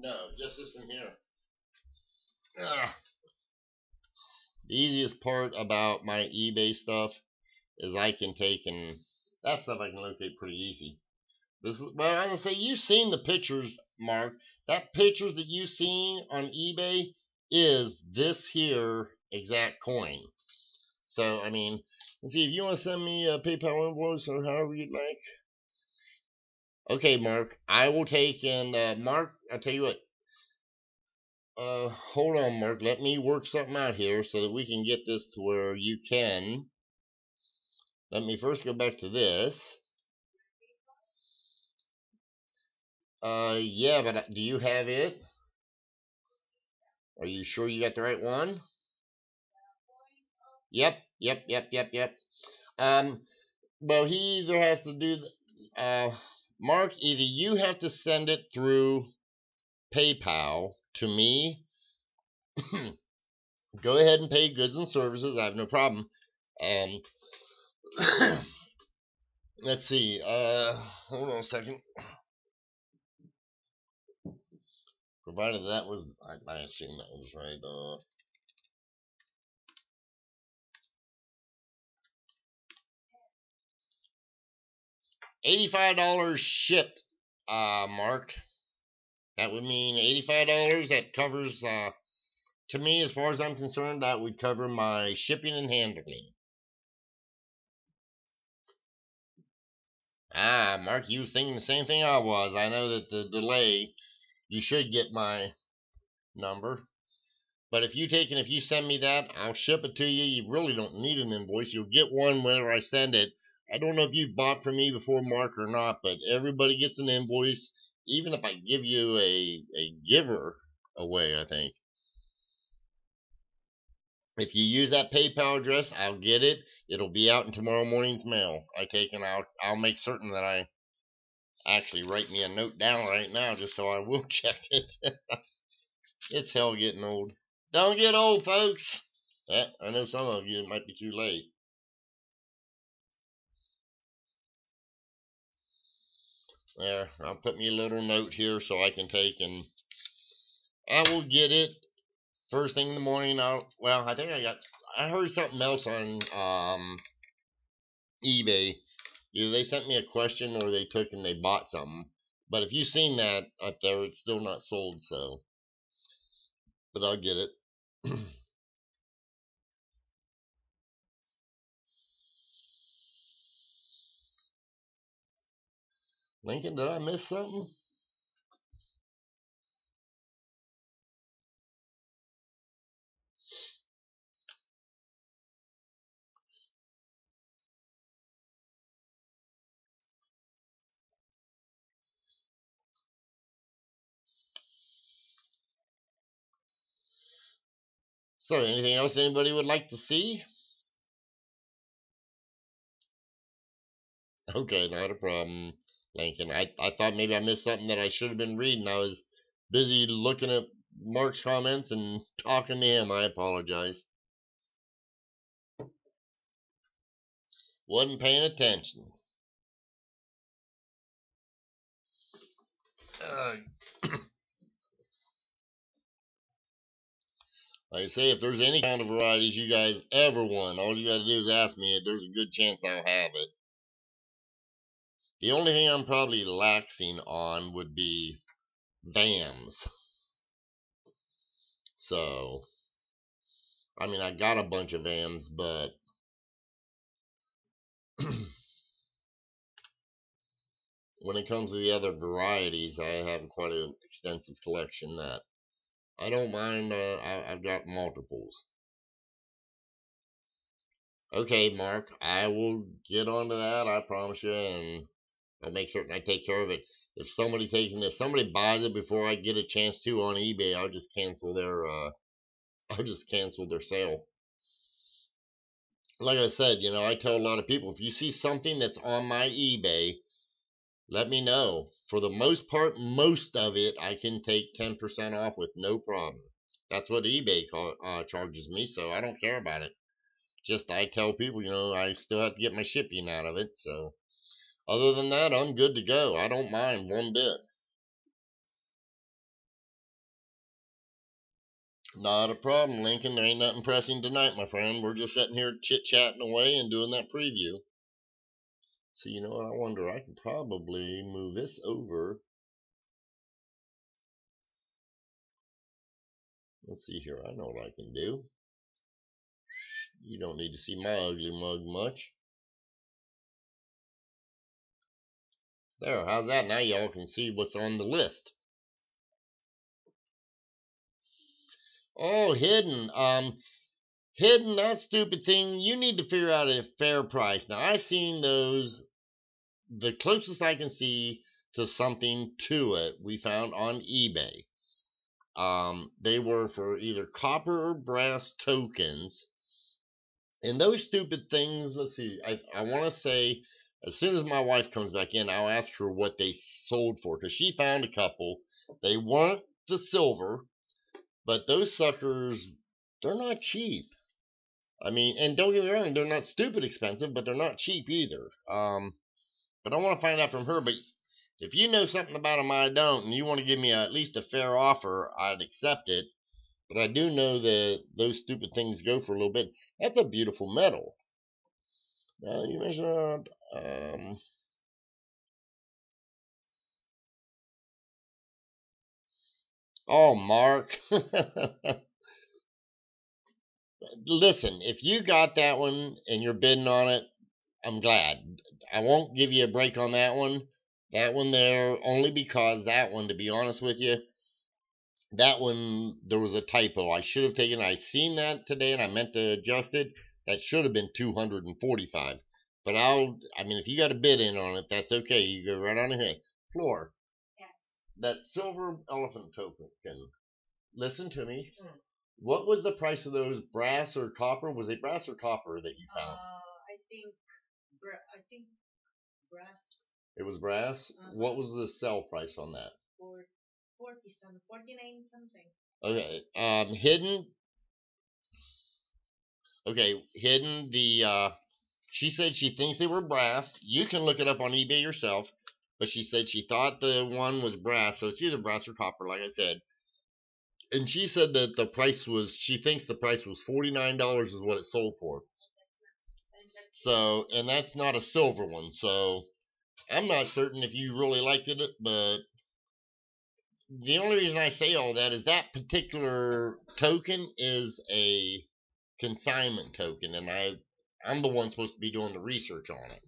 No, just this one here. Ugh. The easiest part about my eBay stuff is I can take and that stuff I can locate pretty easy. This is, well, as I say, you've seen the pictures, Mark. That pictures that you've seen on eBay is this here exact coin. So, I mean, let's see, if you want to send me a PayPal invoice or however you'd like. Okay, Mark, I will take and, Mark, I'll tell you what. Hold on, Mark. Let me work something out here so that we can get this to where you can. Let me first go back to this. Yeah, but do you have it? Are you sure you got the right one? Yep. Well, he either has to do, Mark, either you have to send it through PayPal to me. Go ahead and pay goods and services. I have no problem. Let's see. Hold on a second. Provided that was, I assume that was right. $85 shipped, Mark. That would mean $85. That covers, to me, as far as I'm concerned, that would cover my shipping and handling. Mark, you was thinking the same thing I was. I know that the delay, you should get my number. But if you send me that, I'll ship it to you. You really don't need an invoice. You'll get one whenever I send it. I don't know if you've bought from me before, Mark, or not, but everybody gets an invoice, even if I give you a giver away, I think. If you use that PayPal address, I'll get it. It'll be out in tomorrow morning's mail. I'll make certain that I actually write me a note down right now just so I will check it. It's hell getting old. Don't get old, folks. I know some of you, it might be too late. There, I'll put me a little note here so I can take and I will get it first thing in the morning. I think I heard something else on eBay. Either they sent me a question or they took and they bought something. But if you've seen that up there, it's still not sold, so. But I'll get it. Lincoln, did I miss something? So, anything else anybody would like to see? Okay, not a problem, Lincoln. I thought maybe I missed something that I should have been reading. I was busy looking at Mark's comments and talking to him. I apologize. Wasn't paying attention. Like I say, if there's any kind of varieties you guys ever want, all you got to do is ask me. There's a good chance I'll have it. The only thing I'm probably laxing on would be VAMs. So, I mean, I got a bunch of VAMs, but when it comes to the other varieties, I have quite an extensive collection that I don't mind. I've got multiples. Okay, Mark, I will get onto that. I promise you, and I'll make certain I take care of it. If somebody buys it before I get a chance to on eBay, I'll just cancel their sale. Like I said, I tell a lot of people, if you see something that's on my eBay, let me know. For the most part, most of it I can take 10% off with no problem. That's what eBay charges me, so I don't care about it. Just I tell people, I still have to get my shipping out of it. So other than that, I'm good to go. I don't mind one bit. Not a problem, Lincoln. There ain't nothing pressing tonight, my friend. We're just sitting here chit-chatting away and doing that preview. So you know what? I wonder, I could probably move this over. Let's see here. I know what I can do. You don't need to see my ugly mug much. There, how's that? Now y'all can see what's on the list. Oh, hidden. Hidden, that stupid thing. You need to figure out a fair price. Now, I seen those. The closest I can see to something to it, we found on eBay. They were for either copper or brass tokens. And those stupid things, let's see, I want to say, as soon as my wife comes back in, I'll ask her what they sold for, because she found a couple. They weren't the silver, but those suckers, they're not cheap. I mean, and don't get me wrong, they're not stupid expensive, but they're not cheap either. But I want to find out from her. But if you know something about them I don't, and you want to give me at least a fair offer, I'd accept it. But I do know that those stupid things go for a little bit. That's a beautiful metal. Now you mentioned, oh, Mark. Listen, if you got that one and you're bidding on it, I'm glad. I won't give you a break on that one. That one there, only because that one, to be honest with you, that one, there was a typo. I should have taken, I seen that today and I meant to adjust it. That should have been 245. But I mean, if you got a bid in on it, that's okay. You go right on ahead. Floor. Yes. That silver elephant token. Listen to me. What was the price of those, brass or copper? Was it brass or copper that you found? I think brass. It was brass. What was the sell price on that? 49 something. Okay. Hidden. Okay, hidden. She said she thinks they were brass. You can look it up on eBay yourself. But she said she thought the one was brass, so it's either brass or copper, like I said. And she said that she thinks the price was $49 is what it sold for. So, and that's not a silver one. So, I'm not certain if you really liked it, but the only reason I say all that is that particular token is a consignment token, and I'm the one supposed to be doing the research on it.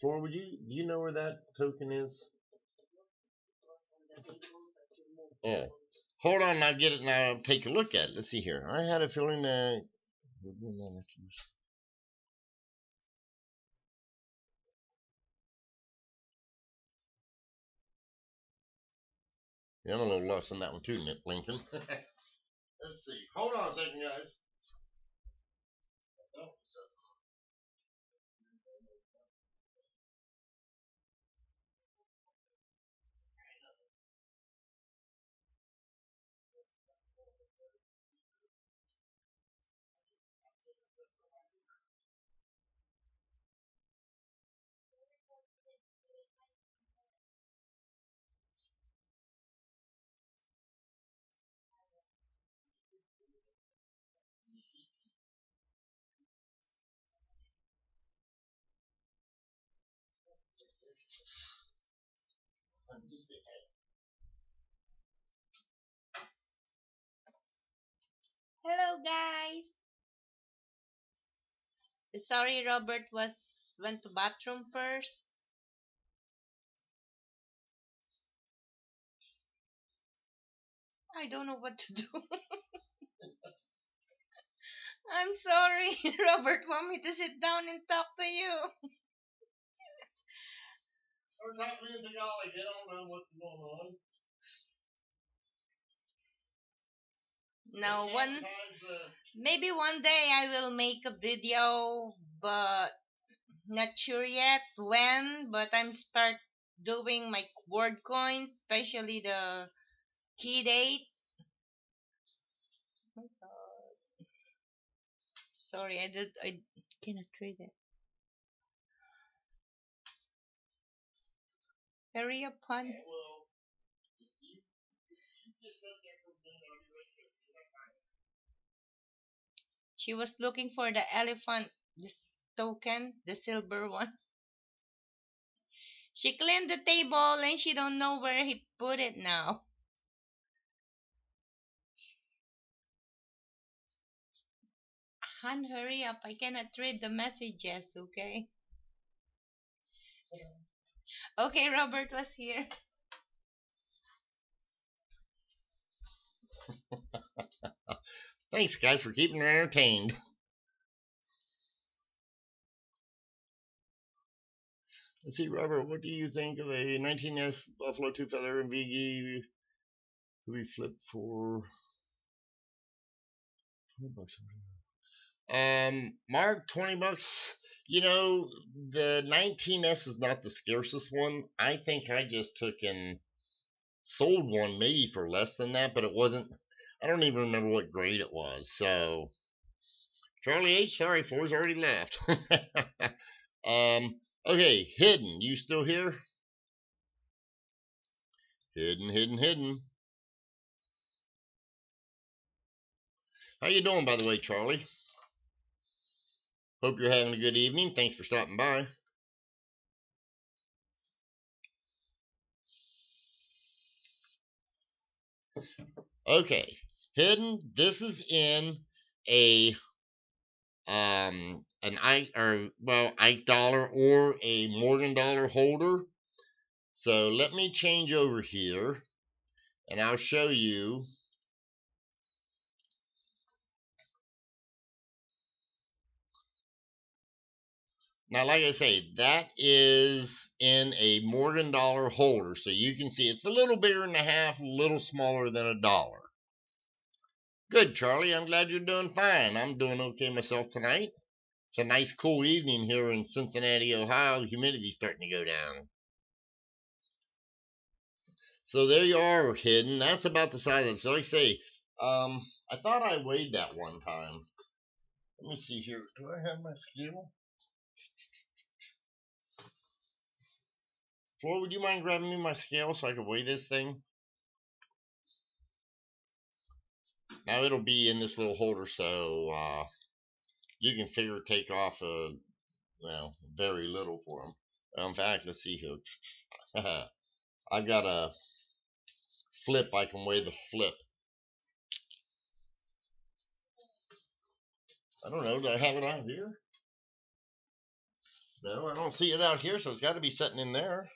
Flor, do you know where that token is? Oh, hold on, I'll get it and I'll take a look at it. Let's see here. I had a feeling that. Yeah, I'm a little lost on that one too, Nick Lincoln. Let's see. Hold on a second, guys. Oh, Hello, guys. Sorry, Robert went to bathroom first. I don't know what to do. I'm sorry, Robert. Want me to sit down and talk to you? Or talk me into Tagalog. I don't know what's going on. Now, maybe one day I will make a video, but not sure yet when. But I'm start doing my word coins, especially the key dates. Oh my God. Sorry, I cannot read it. Hurry up, hon. She was looking for the elephant, this token, the silver one. She cleaned the table and she don't know where he put it now. Han, hurry up. I cannot read the messages, okay? Okay, Robert was here. Thanks, guys, for keeping her entertained. Let's see, Robert, what do you think of a 19S Buffalo Two Feather and VG who we flipped for $20? Mark, $20. You know, the 19S is not the scarcest one. I think I just took and sold one maybe for less than that, but it wasn't. I don't even remember what grade it was. So, Charlie H, sorry, four's already left. Okay, Hidden, you still here? Hidden, hidden, hidden. How you doing, by the way, Charlie? Hope you're having a good evening. Thanks for stopping by. Okay, Hidden. This is in a Ike dollar or a Morgan dollar holder. So let me change over here, and I'll show you. Now, like I say, that is in a Morgan dollar holder. So you can see it's a little bigger than a half, a little smaller than a dollar. Good, Charlie. I'm glad you're doing fine. I'm doing okay myself tonight. It's a nice, cool evening here in Cincinnati, Ohio. Humidity's starting to go down. So there you are, Hidden. That's about the size of it. So like I say, I thought I weighed that one time. Let me see here. Do I have my scale? Floor, would you mind grabbing me my scale so I can weigh this thing? Now it'll be in this little holder, so you can figure take off very little for them. In fact, let's see here. I got a flip. I can weigh the flip. I don't know. Do I have it out here? No, I don't see it out here, so it's got to be sitting in there.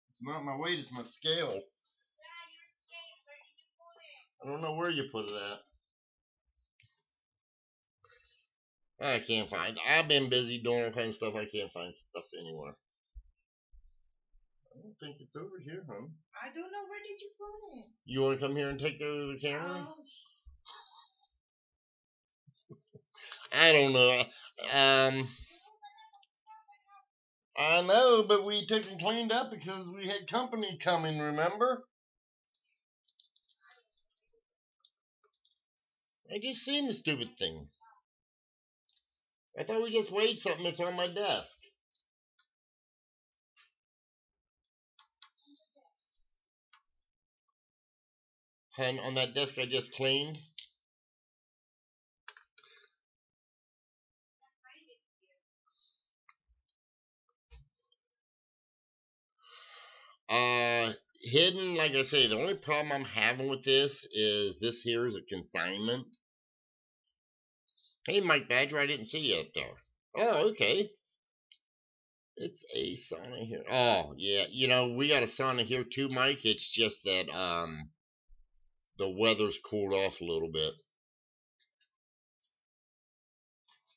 It's not my weight, it's my scale. I don't know where you put it at. I can't find. I've been busy doing all kinds of stuff. I can't find stuff anywhere. I don't think it's over here, huh? I don't know. Where did you put it? You want to come here and take the camera? Oh. I don't know. I know, but we took and cleaned up because we had company coming, remember? I just seen the stupid thing. I thought we just weighed something that's on my desk. Hun, on that desk I just cleaned. Hidden, like I say, the only problem I'm having with this here is a consignment. Hey, Mike Badger, I didn't see you up there. Oh, okay. It's a sauna here. Oh, yeah. You know, we got a sauna here too, Mike. It's just that the weather's cooled off a little bit.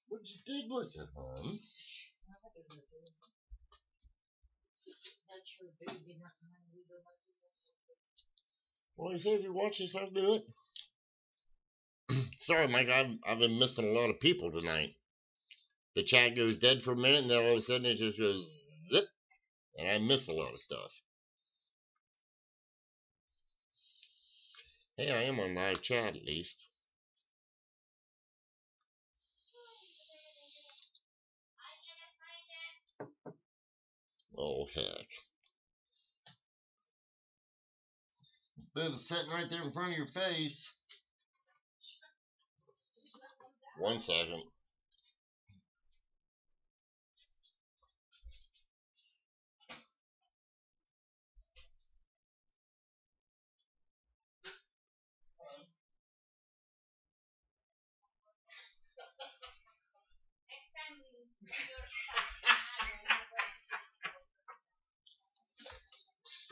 What you did with it, hon? Well, you say if you're watching this, I'll do it. Sorry, Mike, I've been missing a lot of people tonight. The chat goes dead for a minute, and then all of a sudden it just goes zip, and I missed a lot of stuff. Hey, I am on live chat at least. Oh, heck. It's sitting right there in front of your face. 1 second.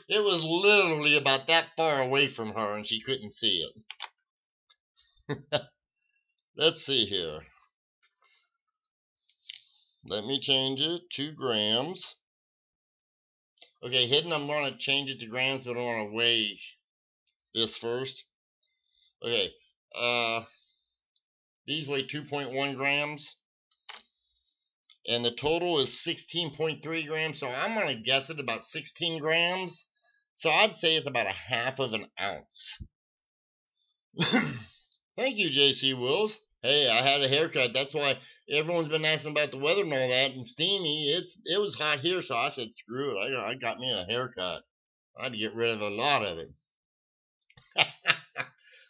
It was literally about that far away from her, and she couldn't see it. Let's see here. Let me change it to grams. Okay, hidden, I'm going to change it to grams, but I want to weigh this first. Okay, these weigh 2.1 grams. And the total is 16.3 grams, so I'm going to guess it about 16 grams. So I'd say it's about a half of an ounce. Thank you, JC Wills. Hey, I had a haircut. That's why everyone's been asking about the weather and all that. And steamy. It was hot here, so I said, screw it. I got me a haircut. I had to get rid of a lot of it.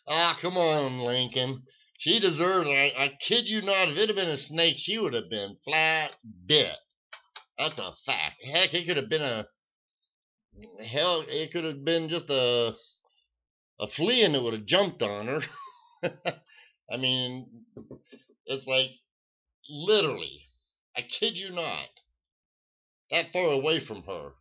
Ah, come on, Lincoln. She deserved it. I kid you not. If it had been a snake, she would have been flat bit. That's a fact. Heck, it could have been it could have been just a flea and it would have jumped on her. I mean, it's like, literally, I kid you not, that far away from her.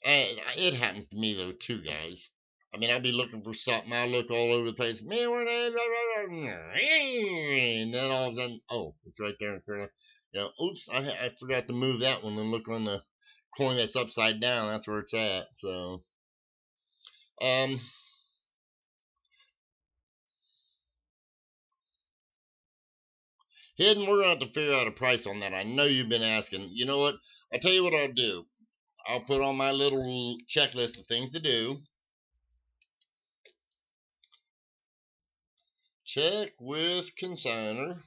And it happens to me, though, too, guys. I mean, I'll be looking for something. I'll look all over the place. Man, where they? And then all of a sudden, oh, it's right there in front of. You know, oops, I forgot to move that one and look on the coin that's upside down. That's where it's at. So, hidden, we're going to have to figure out a price on that. I know you've been asking. You know what? I'll tell you what I'll do. I'll put on my little checklist of things to do. Check with consigner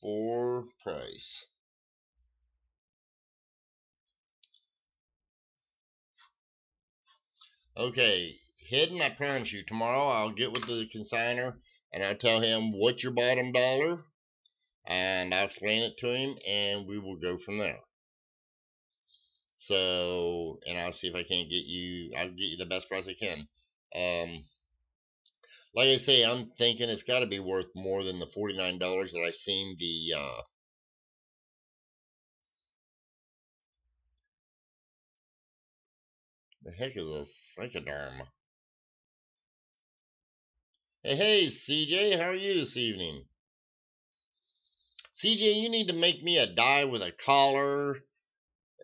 for price. Okay, hidden, I promise you, tomorrow I'll get with the consigner and I'll tell him what's your bottom dollar and I'll explain it to him and we will go from there. So, and I'll see if I can't I'll get you the best price I can. Like I say, I'm thinking it's got to be worth more than the $49 that I seen the heck is a psychoderm? Hey, CJ, how are you this evening? CJ, you need to make me a die with a collar,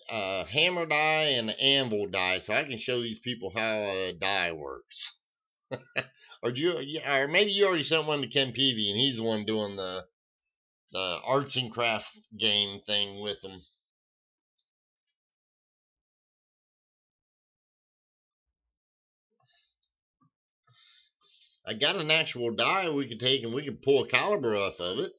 a hammer die, and an anvil die so I can show these people how a die works. Or maybe you already sent one to Ken Peavy and he's the one doing the arts and crafts game thing with them. I got an actual die we could take and we could pull a caliber off of it.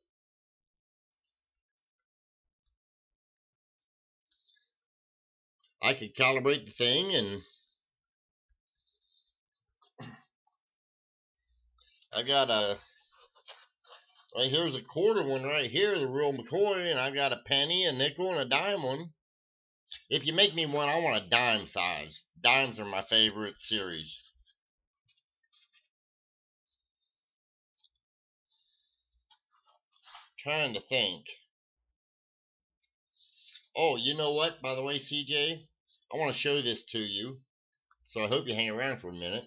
I could calibrate the thing and I got a, right here's a quarter one right here, the real McCoy, and I got a penny, a nickel, and a dime one. If you make me one, I want a dime size. Dimes are my favorite series. Trying to think. Oh, you know what? By the way, CJ, I want to show this to you. So I hope you hang around for a minute.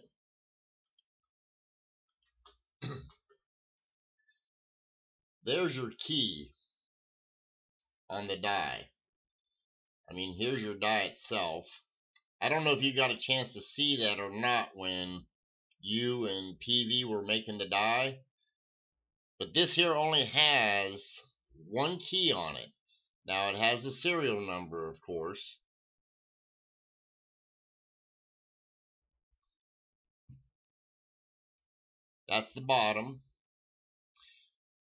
There's your key on the die. I mean, here's your die itself. I don't know if you got a chance to see that or not when you and PV were making the die. But this here only has one key on it. Now it has the serial number, of course. That's the bottom.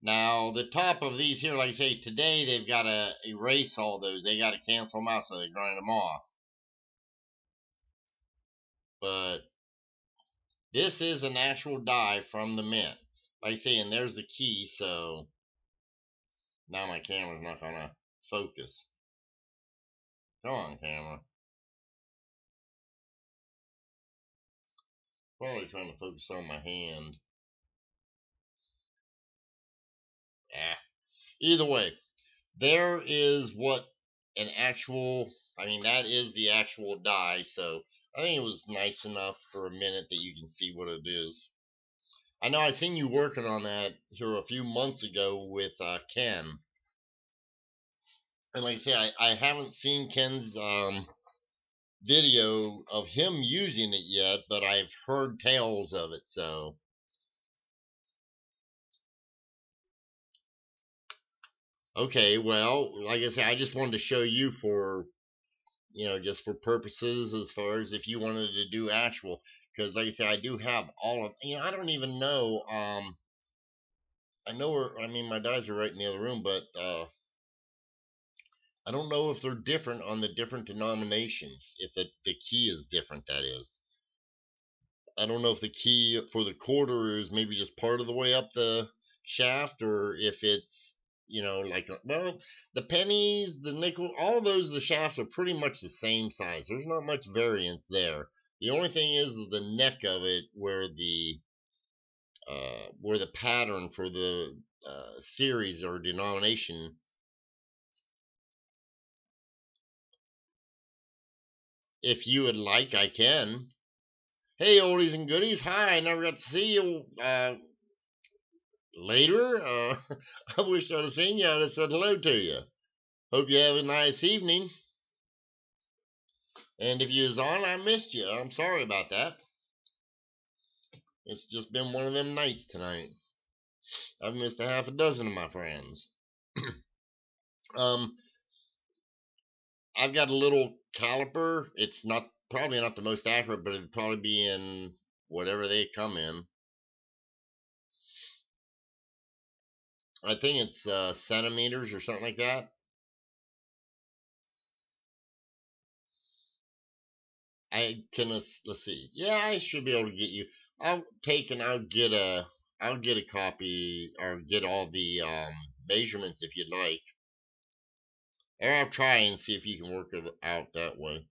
Now the top of these here, like I say, today they've got to erase all those. They got to cancel them out, so they grind them off. But this is an actual die from the mint. Like I say, and there's the key, so now my camera's not going to focus. Come on, camera. Probably trying to focus on my hand. Either way, there is what an actual, I mean, that is the actual die, so I think it was nice enough for a minute that you can see what it is. I know I seen you working on that here a few months ago with Ken. And like I say, I haven't seen Ken's video of him using it yet, but I've heard tales of it, so. Okay, well, like I said, I just wanted to show you for, you know, just for purposes as far as if you wanted to do actual, because like I said, I do have all of, you know, I don't even know, I know where, I mean, my dies are right in the other room, but, I don't know if they're different on the different denominations, if the key is different, that is. I don't know if the key for the quarter is maybe just part of the way up the shaft, or if it's, you know, like, well, the pennies, the nickel, all those, the shafts are pretty much the same size. There's not much variance there. The only thing is the neck of it, where the pattern for the series or denomination. If you would like, I can. Hey, oldies and goodies. Hi, I never got to see you later. I wish I'd have seen you. I'd have said hello to you. Hope you have a nice evening. And if you was on, I missed you. I'm sorry about that. It's just been one of them nights tonight. I've missed a half a dozen of my friends. I've got a little caliper. It's not probably not the most accurate, but it'd probably be in whatever they come in. I think it's centimeters or something like that. I can, let's see. Yeah, I should be able to get you. I'll get a copy, or get all the measurements if you'd like. Or I'll try and see if you can work it out that way.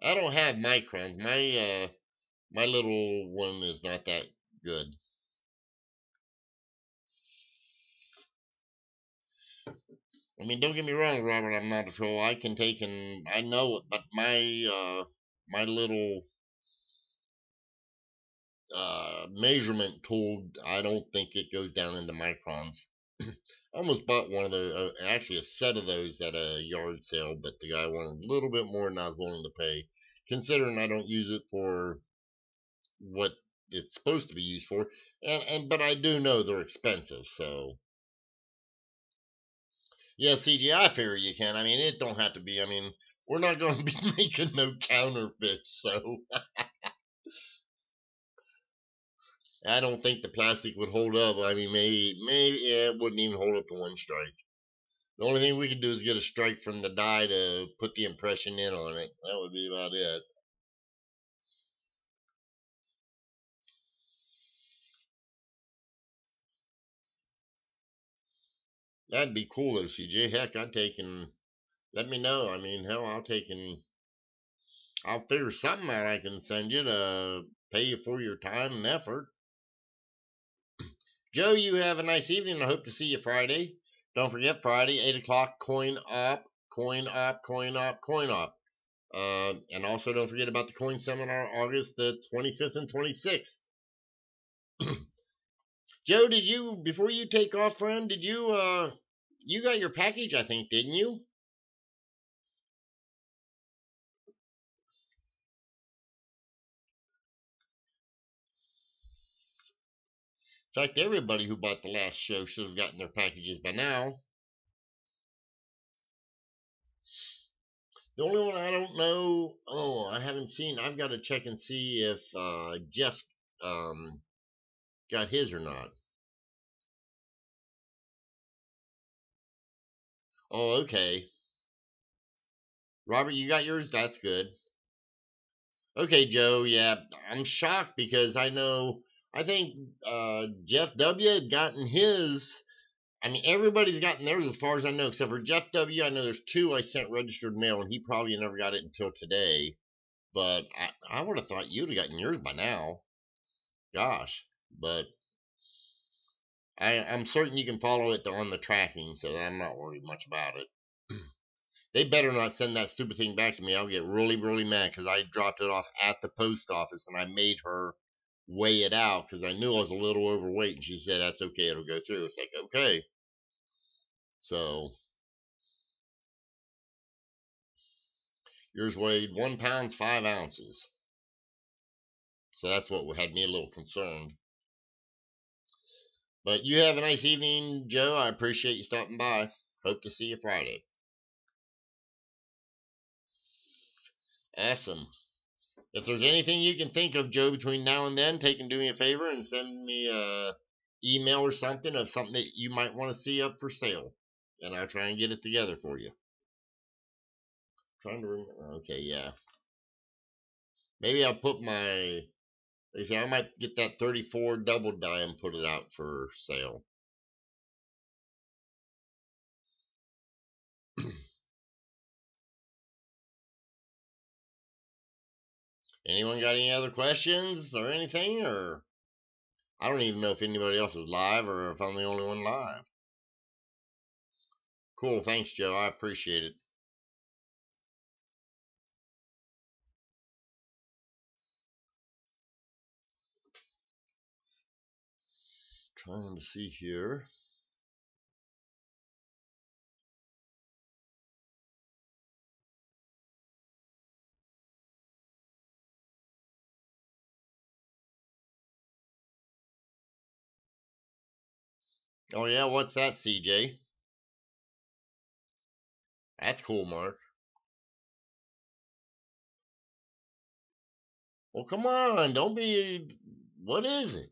I don't have microns. My little one is not that good. I mean, don't get me wrong, Robert. I'm not a troll. I can take and I know it, but my little measurement tool, I don't think it goes down into microns. I almost bought one of the actually a set of those at a yard sale, but the guy wanted a little bit more than I was willing to pay, considering I don't use it for what it's supposed to be used for, and but I do know they're expensive, so. Yeah, CGI figure you can. I mean, it don't have to be. I mean, we're not going to be making no counterfeits, so I don't think the plastic would hold up. I mean, maybe yeah, it wouldn't even hold up to one strike. The only thing we could do is get a strike from the die to put the impression in on it. That would be about it. That'd be cool though, CJ. Heck, I'd take and let me know. I mean, hell, I'll take and I'll figure something out I can send you to pay you for your time and effort. Joe, you have a nice evening. I hope to see you Friday. Don't forget, Friday, 8 o'clock, coin op, coin op, coin op, coin op. And also don't forget about the coin seminar August the 25th and 26th. Joe, did you, before you take off, friend, did you got your package, I think, didn't you? In fact, everybody who bought the last show should have gotten their packages by now. The only one I don't know, I haven't seen, I've got to check and see if Jeff got his or not. Oh, okay. Robert, you got yours? That's good. Okay, Joe, yeah, I'm shocked because I think Jeff W. had gotten his. I mean, everybody's gotten theirs as far as I know, except for Jeff W. I know there's 2 I sent registered mail, and he probably never got it until today. But I would have thought you'd have gotten yours by now. Gosh. But I'm certain you can follow it on the tracking, so I'm not worried much about it. They better not send that stupid thing back to me. I'll get really, really mad because I dropped it off at the post office and I made her weigh it out because I knew I was a little overweight. And she said, that's okay, it'll go through. It's like, okay. So, yours weighed 1 pound 5 ounces. So that's what had me a little concerned. But you have a nice evening, Joe. I appreciate you stopping by. Hope to see you Friday. Awesome. If there's anything you can think of, Joe, between now and then, take and do me a favor and send me a email or something of something that you might want to see up for sale. And I'll try and get it together for you. Trying to remember. Okay, yeah. Maybe I'll put my. They say I might get that 34 double die and put it out for sale. Anyone got any other questions or anything? Or I don't even know if anybody else is live or if I'm the only one live. Cool. Thanks, Joe. I appreciate it. Trying to see here. Oh, yeah, what's that, CJ? That's cool, Mark. Well, come on, don't be. What is it?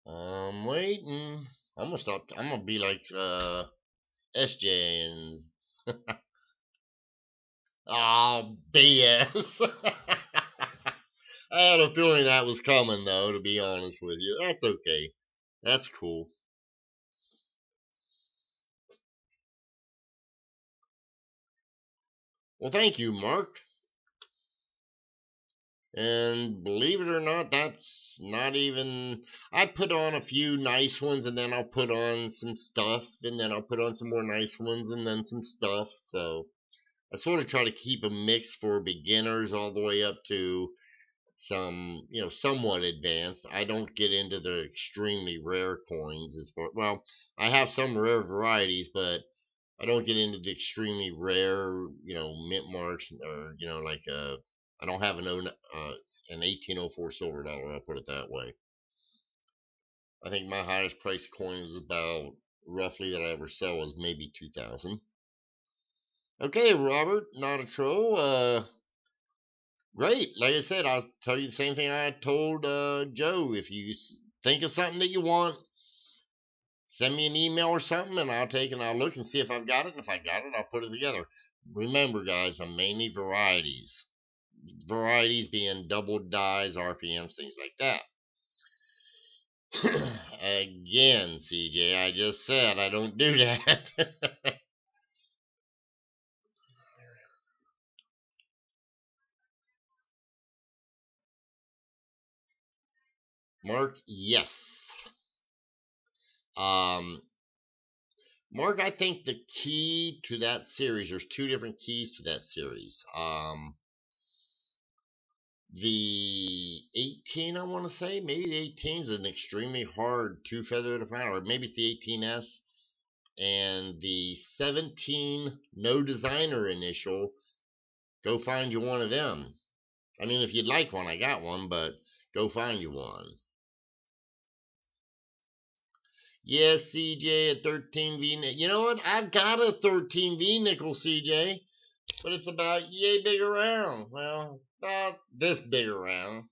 I'm waiting. I'm gonna stop. I'm gonna be like SJ and. Oh, BS. I had a feeling that was coming, though, to be honest with you. That's okay. That's cool. Well, thank you, Mark. And believe it or not, that's not even. I put on a few nice ones, and then I'll put on some stuff, and then I'll put on some more nice ones, and then some stuff. So I sort of try to keep a mix for beginners all the way up to some, somewhat advanced. I don't get into the extremely rare coins as far. Well, I have some rare varieties, but I don't get into the extremely rare, mint marks or like I don't have an 1804 silver dollar. I'll put it that way. I think my highest price coin is about roughly that I ever sell is maybe 2,000. Okay, Robert, not a troll. Great. Like I said, I'll tell you the same thing I told Joe. If you think of something that you want, send me an email or something, and I'll look and see if I've got it. And if I got it, I'll put it together. Remember, guys, I'm mainly varieties. varieties being double dies, RPMs, things like that. Again, CJ, I just said I don't do that. Mark, yes. Mark, I think the key to that series, there's two different keys to that series. The 18, I want to say, maybe the 18 is an extremely hard two feather to find, or maybe it's the 18S, and the 17 no designer initial. Go find you one of them. I mean, if you'd like one, I got one, but go find you one. Yes, CJ, a 13V nickel. You know what? I've got a 13V nickel, CJ, but it's about yay big around. Well, about this big around.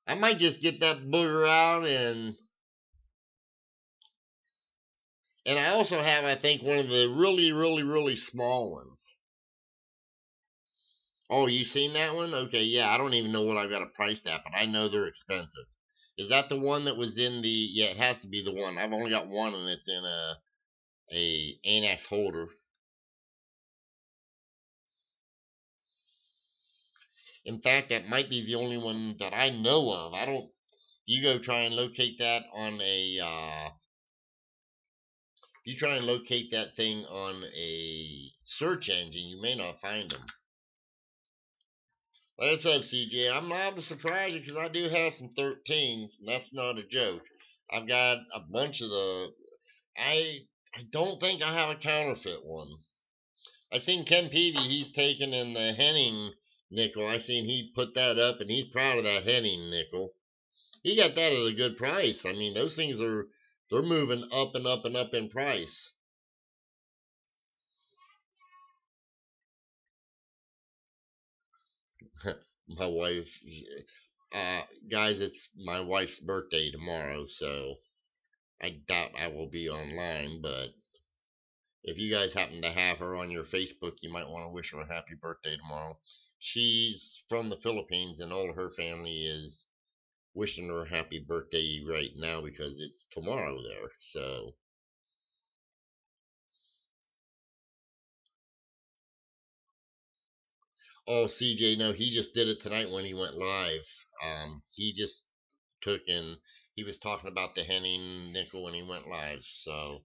I might just get that booger out, and I also have, I think, one of the really, really, really small ones. Oh, you seen that one? Okay, yeah, I don't even know what I've got it priced at, but I know they're expensive. Is that the one that was in the? Yeah, it has to be the one. I've only got one, and it's in a Anax holder. In fact, that might be the only one that I know of. I don't. You go try and locate that on a. If you try and locate that thing on a search engine, you may not find them. Like I said, CJ, I'm liable to surprise you because I do have some 13s, and that's not a joke. I've got a bunch of the. I don't think I have a counterfeit one. I seen Ken Peavy, he's taken in the Henning nickel. I seen he put that up, and he's proud of that Henning nickel. He got that at a good price. I mean, those things they're moving up and up and up in price. My wife, guys, it's my wife's birthday tomorrow, so I doubt I will be online, but if you guys happen to have her on your Facebook, you might want to wish her a happy birthday tomorrow. She's from the Philippines, and all of her family is wishing her a happy birthday right now because it's tomorrow there. So, oh, CJ, no, he just did it tonight when he went live. He just took and he was talking about the Henning nickel when he went live. So,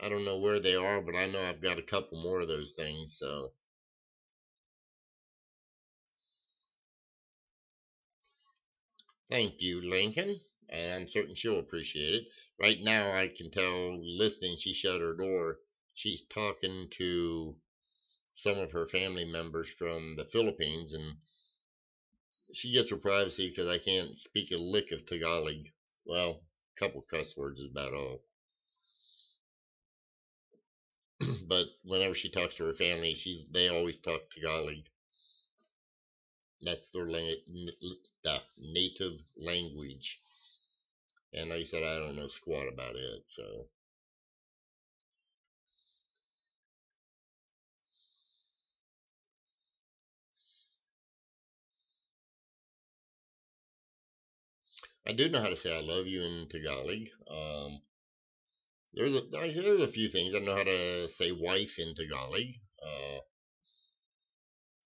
I don't know where they are, but I know I've got a couple more of those things. So, thank you, Lincoln. And I'm certain she'll appreciate it. Right now, I can tell listening, she shut her door. She's talking to some of her family members from the Philippines, and she gets her privacy because I can't speak a lick of Tagalog. Well, a couple cuss words is about all. But whenever she talks to her family, they always talk Tagalog. That's their the native language. And like I said, I don't know squat about it, so. I do know how to say I love you in Tagalog. There's a few things. I know how to say wife in Tagalog.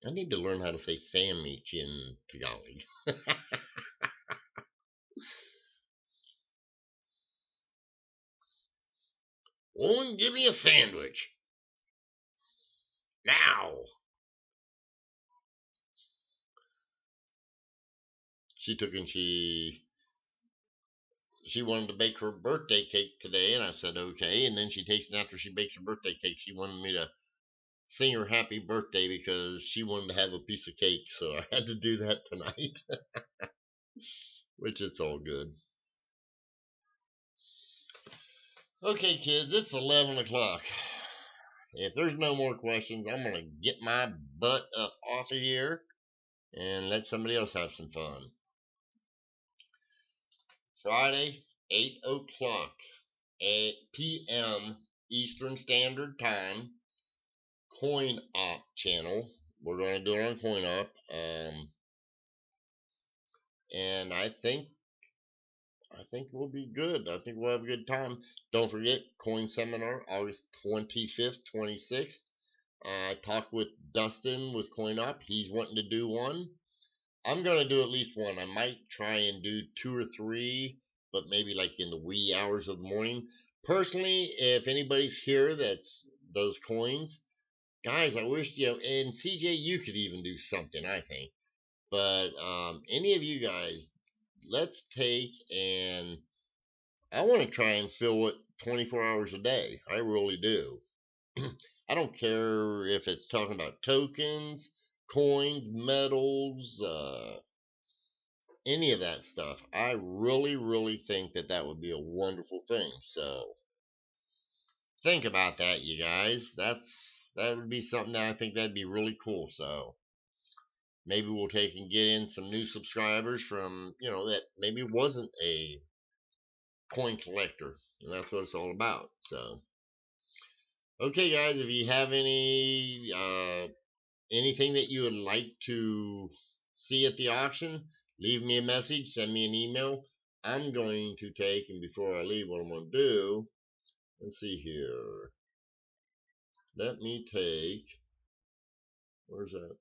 I need to learn how to say sandwich in Tagalog. Oh, and give me a sandwich. Now. She took and she wanted to bake her birthday cake today, and I said okay. And then she takes it after she bakes her birthday cake. She wanted me to sing her happy birthday because she wanted to have a piece of cake, so I had to do that tonight. Which it's all good. Okay, kids, it's 11 o'clock. If there's no more questions, I'm going to get my butt up off of here and let somebody else have some fun. Friday, 8 o'clock p.m. Eastern Standard Time. Coin Op channel. We're going to do it on Coin Op. And I think we'll be good. I think we'll have a good time. Don't forget, Coin Seminar, August 25th, 26th. I talked with Dustin with Coin Op. He's wanting to do one. I'm going to do at least one. I might try and do 2 or 3, but maybe like in the wee hours of the morning. Personally, if anybody's here that's does coins, guys, I wish, and CJ, you could even do something, I think. But any of you guys, let's take and I want to try and fill it 24 hours a day. I really do. I don't care if it's talking about tokens, coins, metals, any of that stuff. I really, really think that would be a wonderful thing. So think about that, you guys. That would be something that I think that'd be really cool. So maybe we'll take and get in some new subscribers from, that maybe wasn't a coin collector. And that's what it's all about. So, okay, guys, if you have anything that you would like to see at the auction, leave me a message, send me an email. I'm going to take, and before I leave, what I'm going to do, let's see here. Let me take, where's that?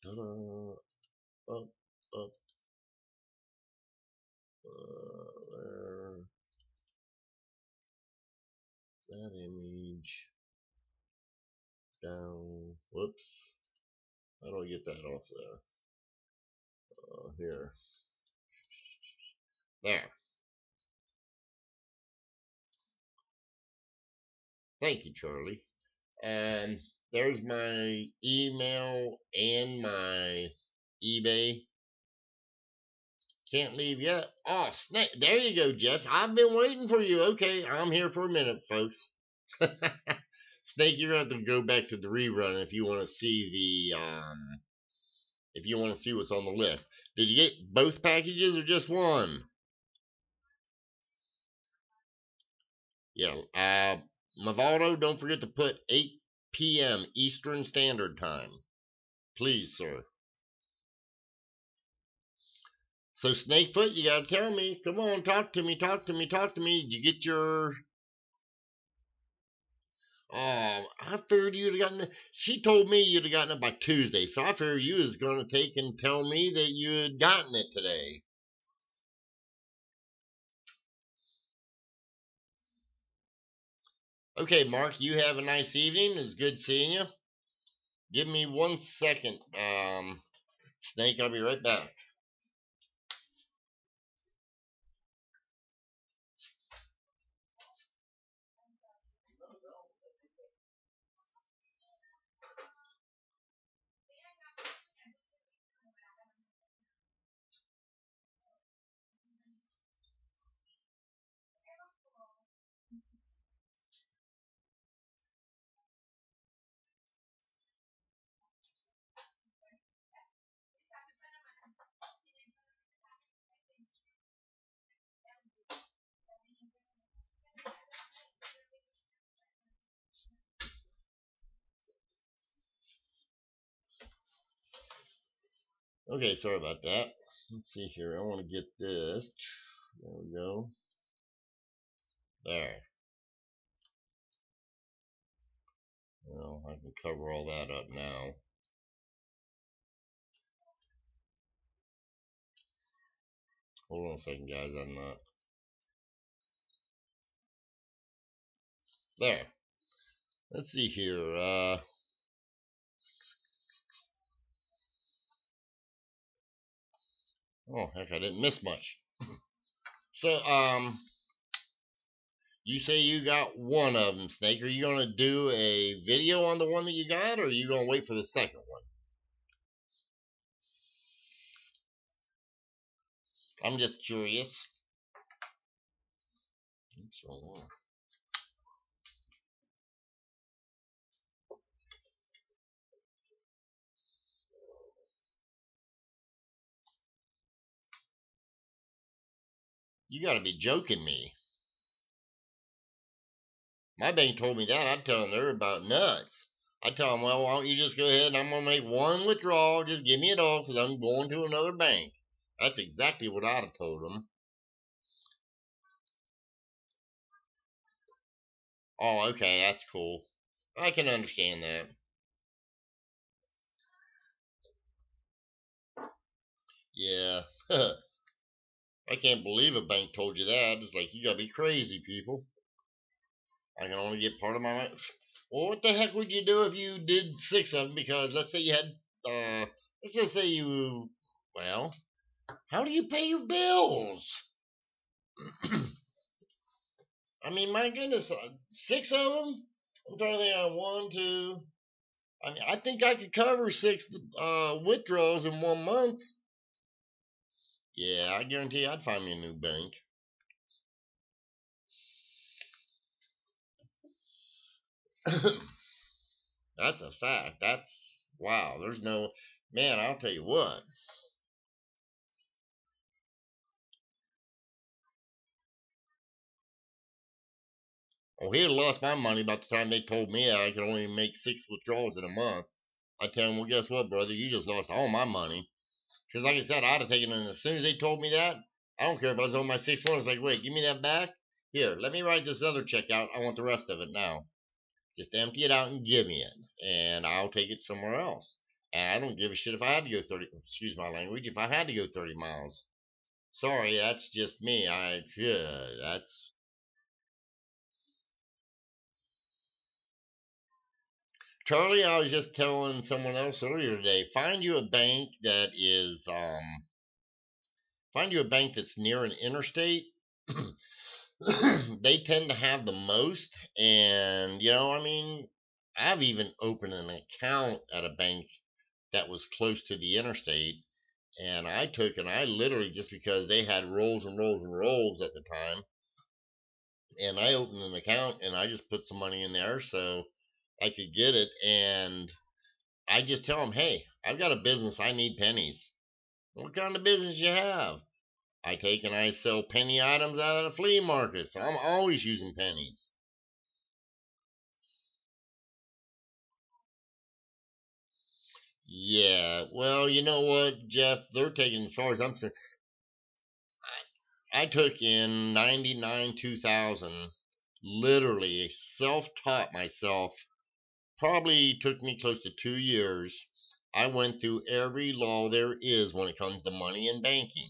Ta-da. Up, up, there. That image down. Whoops. How do I get that off there? Here. There. Thank you, Charlie. And there's my email and my eBay. Can't leave yet. Oh, snake. There you go, Jeff. I've been waiting for you. Okay, I'm here for a minute, folks. Snake, you're going to have to go back to the rerun if you want to see if you want to see what's on the list. Did you get both packages or just one? Yeah. Mavaldo, don't forget to put 8 p.m. Eastern Standard Time. Please, sir. So, Snakefoot, you got to tell me. Come on, talk to me. Did you get your... Oh, I figured you'd have gotten it. She told me you'd have gotten it by Tuesday, so I figured you was going to take and tell me that you had gotten it today. Okay, Mark, you have a nice evening. It's good seeing you. Give me 1 second, Snake. I'll be right back. Okay, sorry about that. Let's see here. I want to get this. There we go. There. Well, I can cover all that up now. Hold on a second, guys. I'm not. There. Let's see here. Oh, heck, I didn't miss much. So, you say you got one of them, Snake. Are you going to do a video on the one that you got, or are you going to wait for the second one? I'm just curious. You got to be joking me. My bank told me that. I'd tell them they're about nuts. I tell them, well, why don't you just go ahead and I'm going to make one withdrawal. Just give me it all because I'm going to another bank. That's exactly what I'd have told them. Oh, okay, that's cool. I can understand that. Yeah. I can't believe a bank told you that. It's like, you gotta be crazy, people. I can only get part of my money. Well, what the heck would you do if you did 6 of them? Because let's say you had, let's just say you, well, how do you pay your bills? I mean, my goodness, 6 of them? I'm trying to think of 1, 2. I mean, I think I could cover 6 withdrawals in 1 month. Yeah, I guarantee I'd find me a new bank. That's a fact. That's, wow. There's no, man, I'll tell you what. Oh, he'd have lost my money by the time they told me I could only make 6 withdrawals in a month. I tell him, well, guess what, brother? You just lost all my money. Because, like I said, I'd have taken it as soon as they told me that. I don't care if I was on my 6th one. It's like, wait, give me that back. Here, let me write this other check out. I want the rest of it now. Just empty it out and give me it. And I'll take it somewhere else. And I don't give a shit if I had to go 30, excuse my language, if I had to go 30 miles. Sorry, that's just me. That's... Charlie, I was just telling someone else earlier today, find you a bank that's near an interstate. They tend to have the most, and I mean, I've even opened an account at a bank that was close to the interstate, and I literally, just because they had rolls and rolls and rolls at the time, and I opened an account and I just put some money in there so I could get it, and I just tell them, hey, I've got a business, I need pennies. What kind of business you have? I take and I sell penny items out of the flea market, so I'm always using pennies. Yeah, well, you know what, Jeff? They're taking, as far as I'm concerned, I took in 99, 2000, literally self-taught myself. Probably took me close to 2 years. I went through every law there is when it comes to money and banking.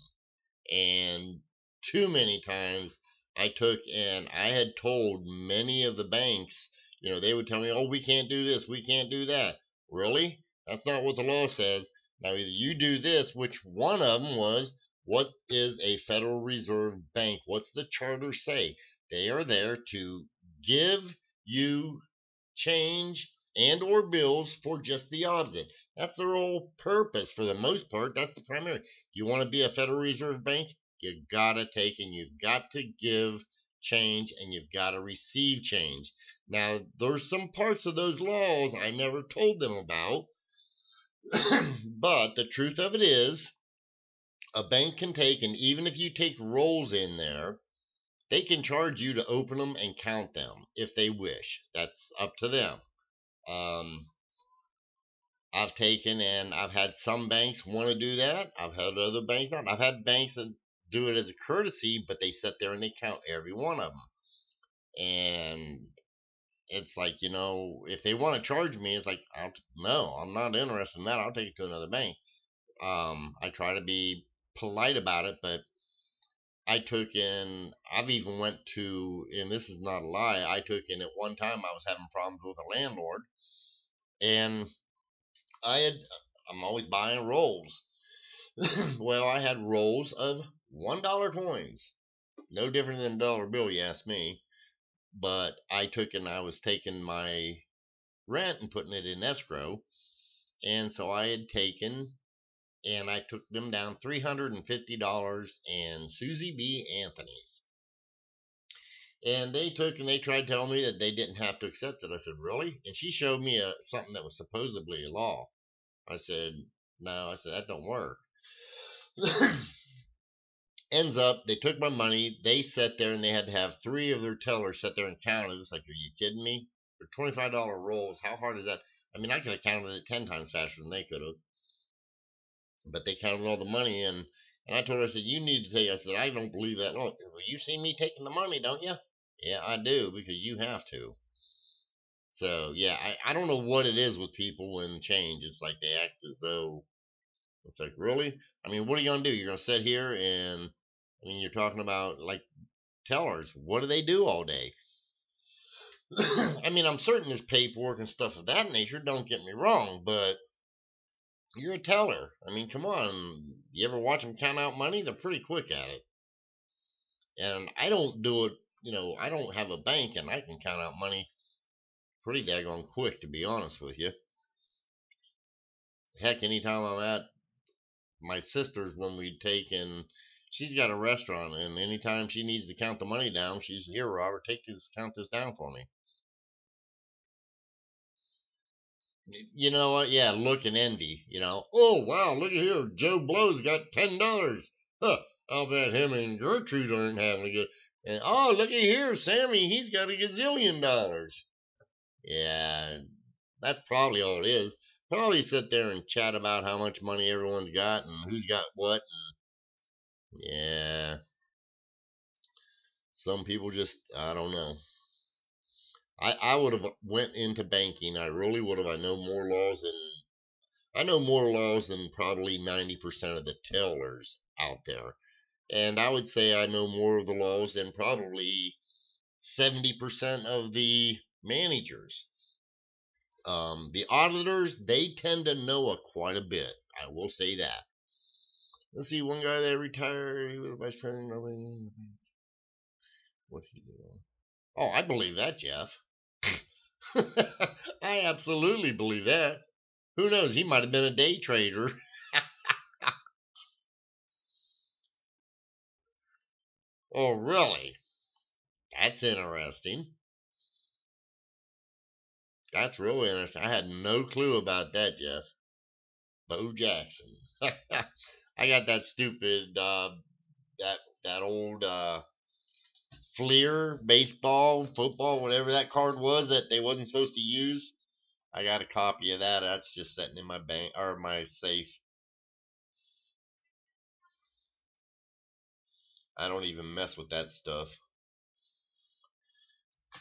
And too many times I took and I had told many of the banks, they would tell me, oh, we can't do this, we can't do that. Really? That's not what the law says. Now, either you do this, which one of them was, what is a Federal Reserve Bank? What's the charter say? They are there to give you change and or bills for just the opposite. That's their whole purpose for the most part. That's the primary. You want to be a Federal Reserve Bank? You gotta take and you've got to give change and you've got to receive change. Now, there's some parts of those laws I never told them about, but the truth of it is, a bank can take, and even if you take rolls in there, they can charge you to open them and count them if they wish. That's up to them. I've taken and I've had some banks want to do that. I've had other banks not. I've had banks that do it as a courtesy, but they sit there and they count every one of them. And it's like, if they want to charge me, it's like, no, I'm not interested in that. I'll take it to another bank. I try to be polite about it, but I've even went to, and this is not a lie, I took in at one time I was having problems with a landlord, and I'm always buying rolls. Well, I had rolls of $1 coins. No different than a dollar bill, you ask me. But I was taking my rent and putting it in escrow. And so I had taken and I took them down $350 in Susie B. Anthony's. And they tried telling me that they didn't have to accept it. I said, really? And she showed me something that was supposedly a law. I said, no. I said, that don't work. Ends up, they took my money. They sat there and they had to have 3 of their tellers sit there and count it. It was like, are you kidding me? For $25 rolls, how hard is that? I mean, I could have counted it 10 times faster than they could have. But they counted all the money in. And I told her, I said, you need to take, I said, I don't believe that. No, well, you see me taking the money, don't you? Yeah, I do, because you have to. So, yeah, I don't know what it is with people when change. It's like they act as though, it's like, really? I mean, what are you going to do? You're going to sit here and, I mean, you're talking about, like, tellers. What do they do all day? I mean, I'm certain there's paperwork and stuff of that nature, don't get me wrong, but you're a teller. I mean, come on. You ever watch them count out money? They're pretty quick at it. And I don't do it, I don't have a bank and I can count out money pretty daggone quick, to be honest with you. Heck, anytime I'm at my sister's when we take and she's got a restaurant, and anytime she needs to count the money down, she's here, Robert, count this down for me. You know what? Yeah, look and envy. Oh wow, look at here, Joe Blow's got $10. Huh? I'll bet him and Gertrude aren't having a good. And oh, look at here, Sammy, he's got a gazillion dollars. Yeah, that's probably all it is. Probably sit there and chat about how much money everyone's got and who's got what. And yeah, some people just, I don't know. I would have went into banking. I really would have. I know more laws than probably 90% of the tellers out there. And I would say I know more of the laws than probably 70% of the managers. The auditors, they tend to know quite a bit. I will say that. Let's see, one guy that retired, he was vice president. What he do? Oh, I believe that, Jeff. I absolutely believe that. Who knows? He might have been a day trader. Oh, really? That's interesting. That's really interesting. I had no clue about that, Jeff. Bo Jackson. I got that stupid, that old Fleer, baseball, football, whatever that card was that they wasn't supposed to use. I got a copy of that. That's just sitting in my bank or my safe. I don't even mess with that stuff.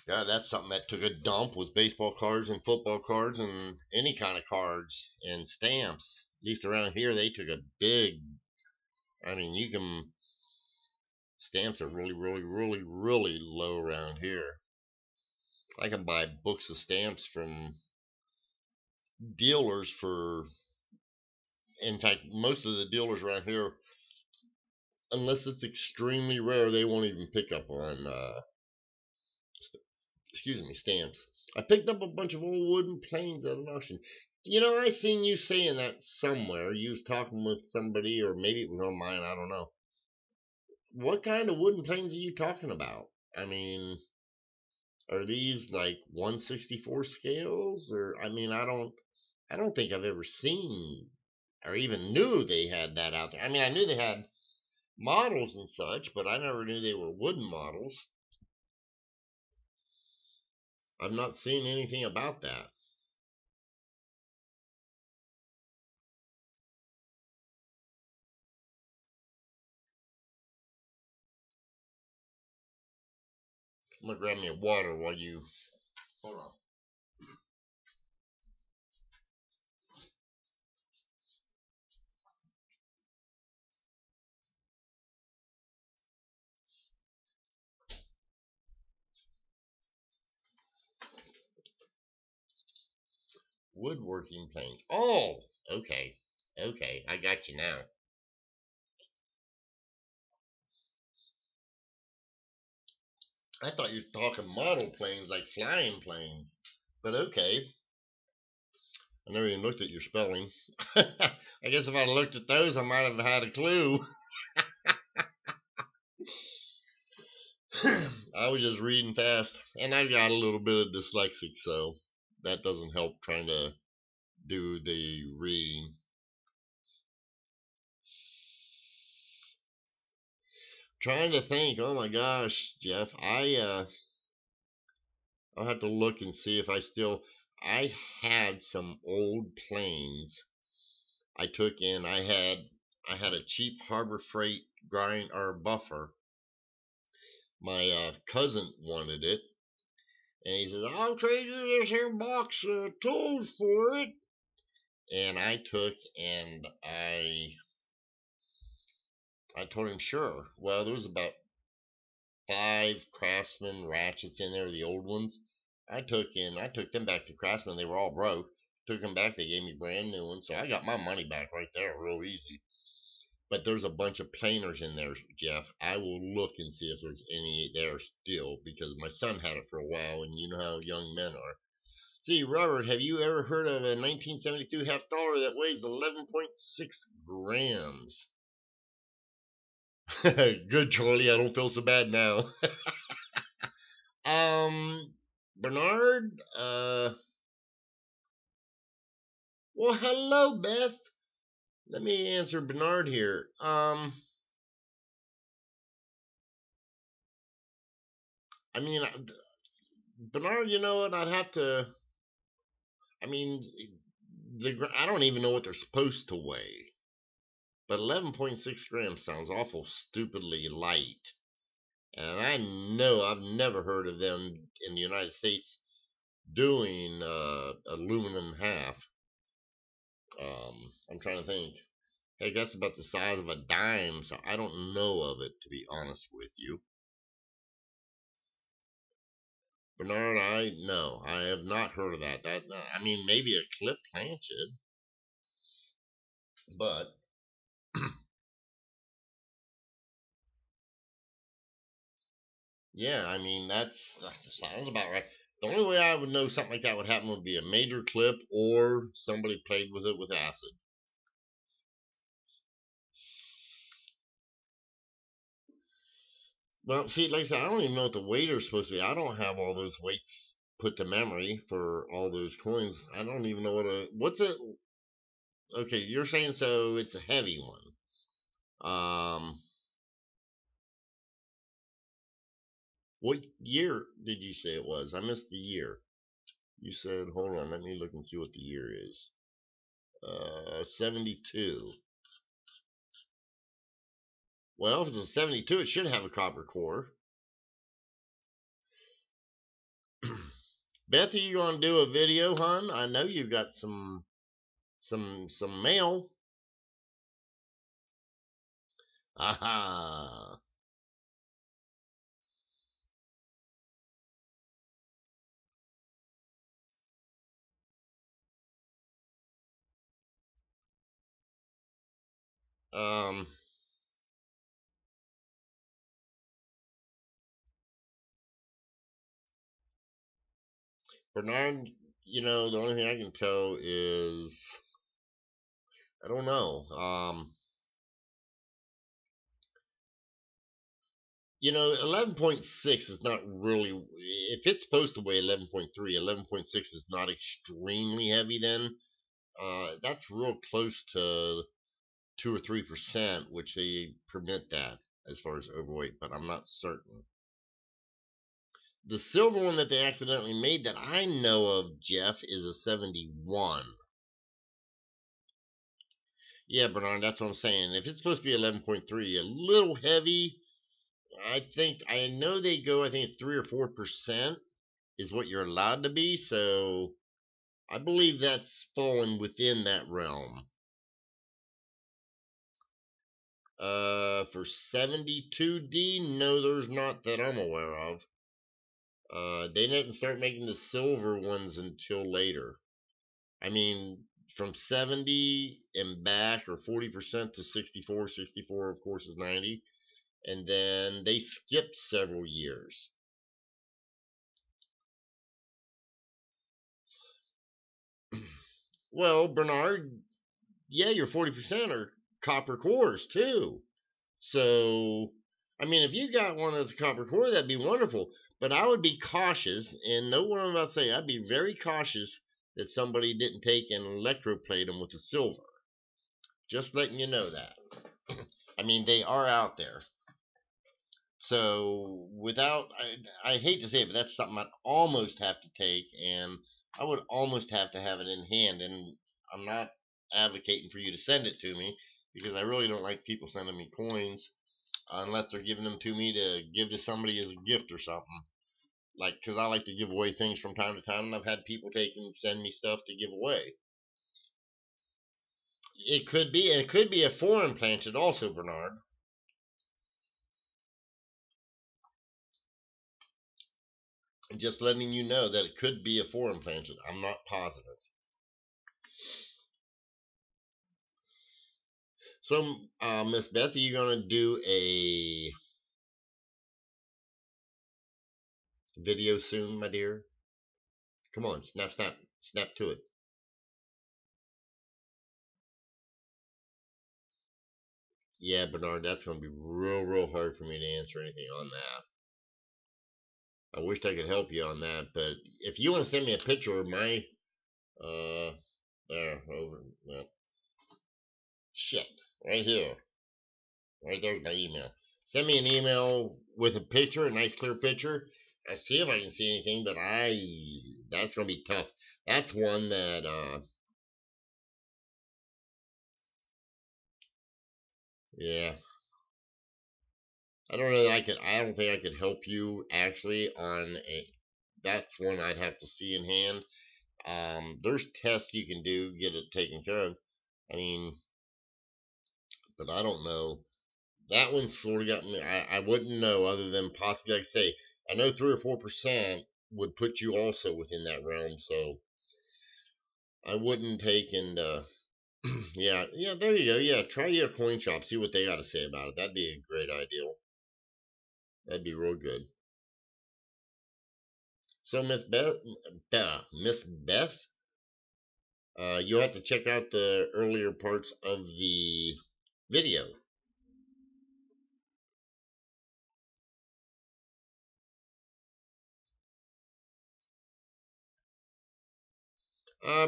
God, that's something that took a dump, was baseball cards and football cards and any kind of cards and stamps. At least around here, they took a big. I mean, stamps are really, really, really, really low around here. I can buy books of stamps from dealers for. In fact, most of the dealers around here, unless it's extremely rare, they won't even pick up on stamps. I picked up a bunch of old wooden planes at an auction. I seen you saying that somewhere. You was talking with somebody, or maybe it was on mine, I don't know. What kind of wooden planes are you talking about? I mean, are these like 1/64 scales? Or, I mean, I don't think I've ever seen or even knew they had that out there. I mean, I knew they had models and such, but I never knew they were wooden models. I've not seen anything about that. I'm gonna grab me a water while you hold on. Woodworking planes. Oh, okay. Okay, I got you now. I thought you were talking model planes, like flying planes. But okay. I never even looked at your spelling. I guess if I'd looked at those, I might have had a clue. I was just reading fast, and I've got a little bit of dyslexic, so that doesn't help trying to do the reading. Trying to think. Oh my gosh, Jeff, I'll have to look and see if I still. I had some old planes I took in. I had a cheap Harbor Freight grind or buffer. My cousin wanted it, and he says, "I'll trade you this here box of tools for it." And I took and I told him sure. Well, there was about 5 Craftsman ratchets in there, the old ones. I took them back to Craftsman. They were all broke. Took them back. They gave me brand new ones, so I got my money back right there, real easy. But there's a bunch of planers in there, Jeff. I will look and see if there's any there still, because my son had it for a while, and you know how young men are. See, Robert, have you ever heard of a 1972 half dollar that weighs 11.6 grams? Good, Charlie. I don't feel so bad now. Bernard. Well, hello, Beth. Let me answer Bernard here. I mean, Bernard, you know what? I'd have to. I mean, I don't even know what they're supposed to weigh, but 11.6 grams sounds awful stupidly light. And I know I've never heard of them in the United States doing aluminum half. I'm trying to think. Hey, that's about the size of a dime, so I don't know of it, to be honest with you. Bernard, I have not heard of that. I mean, maybe a clip planchette, but yeah, I mean that sounds about right. The only way I would know something like that would happen would be a major clip or somebody played with it with acid. Well, see, like I said, I don't even know what the weight is supposed to be. I don't have all those weights put to memory for all those coins. I don't even know what's it. Okay, you're saying so it's a heavy one. What year did you say it was? I missed the year. You said, hold on, let me look and see what the year is. 72. Well, if it's a 72, it should have a copper core. Beth, are you gonna do a video, hon? I know you've got some mail. Aha. Um, Bernard, the only thing I can tell is I don't know. 11.6 is not really, if it's supposed to weigh 11.3, 11.6 is not extremely heavy then. That's real close to 2 or 3%, which they permit that as far as overweight, but I'm not certain. The silver one that they accidentally made that I know of, Jeff, is a 71. Yeah, Bernard, that's what I'm saying. If it's supposed to be 11.3, a little heavy. I know they go, I think it's 3 or 4% is what you're allowed to be, so I believe that's fallen within that realm. For 72D, no, there's not that I'm aware of. They didn't start making the silver ones until later. I mean, from 70 and back, or 40% to 64. 64, of course, is 90. And then they skipped several years. Well, Bernard, yeah, your 40% are copper cores, too. So, I mean, if you got one that's a copper core, that'd be wonderful. But I would be cautious, and know what I'm about to say. I'd be very cautious that somebody didn't take and electroplate them with the silver. Just letting you know that. I mean, they are out there. So, I hate to say it, but that's something I'd almost have to take, and I would almost have to have it in hand, and I'm not advocating for you to send it to me because I really don't like people sending me coins unless they're giving them to me to give to somebody as a gift or something. Like, because I like to give away things from time to time, and I've had people take and send me stuff to give away. It could be, and it could be a foreign planted also, Bernard. Just letting you know that it could be a foreign planted. I'm not positive. So, Miss Beth, are you going to do a video soon, my dear? Come on, snap, snap, snap to it. Yeah, Bernard, that's going to be real hard for me to answer anything on that. I wished I could help you on that, but if you want to send me a picture of my, there, over, shit, right here. Right there's my email. Send me an email with a picture, a nice clear picture. I see if I can see anything, but that's gonna be tough. That's one that yeah. I don't know that I don't think I could help you actually on a that's one I'd have to see in hand. There's tests you can do, get it taken care of. I mean, but I don't know. That one sort of got me. I wouldn't know other than possibly, like I say, I know 3 or 4% would put you also within that realm. So I wouldn't take and yeah, there you go. Yeah, try your coin shop, see what they got to say about it. That'd be a great idea. That'd be real good. So Miss Beth, you'll have to check out the earlier parts of the video.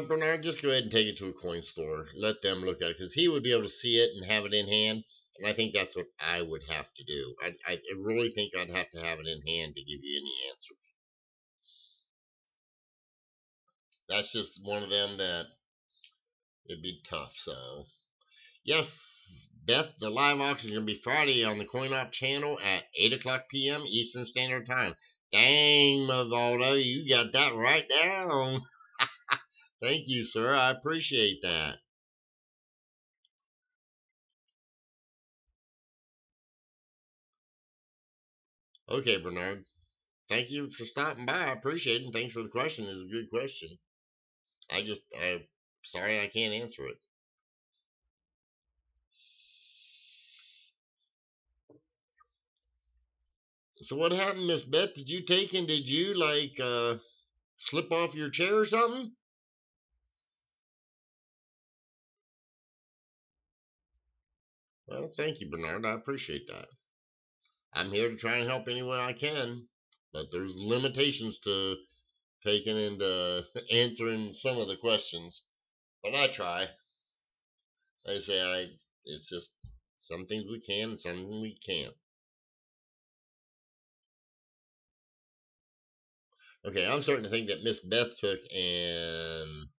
Bernard, just go ahead and take it to a coin store. Let them look at it because he would be able to see it and have it in hand. And I think that's what I would have to do. I really think I'd have to have it in hand to give you any answers. That's just one of them that it'd be tough. So, yes, Beth, the live auction is going to be Friday on the CoinOp channel at 8 o'clock p.m. Eastern Standard Time. Dang, Mavaldo, you got that right down. Thank you, sir. I appreciate that. Okay, Bernard. Thank you for stopping by. I appreciate it. And thanks for the question. It's a good question. I'm sorry I can't answer it. So what happened, Miss Beth? Did you take and did you like slip off your chair or something? Well, thank you, Bernard. I appreciate that. I'm here to try and help any way I can, but there's limitations to taking and answering some of the questions. But I try. Like I say it's just some things we can and some things we can't. Okay, I'm starting to think that Miss Beth took and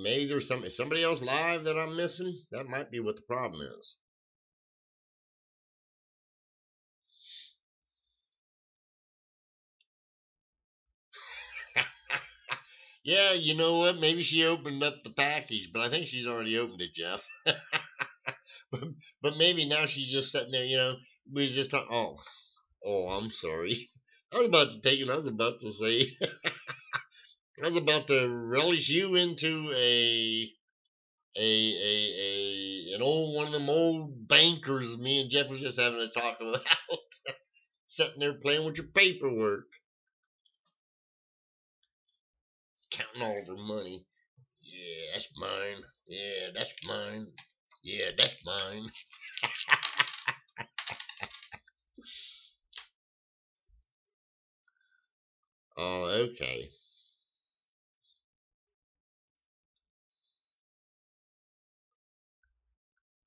maybe there's somebody else live that I'm missing. That might be what the problem is. Yeah, you know what? Maybe she opened up the package, but I think she's already opened it, Jeff. but, but maybe now she's just sitting there. We just talking. Oh, I'm sorry. I was about to take it. I was about to say. I was about to relish you into an old one of them old bankers me and Jeff was just having a talk about. Sitting there playing with your paperwork, counting all of her money. Yeah, that's mine. Yeah, that's mine. Yeah, that's mine. Oh, okay.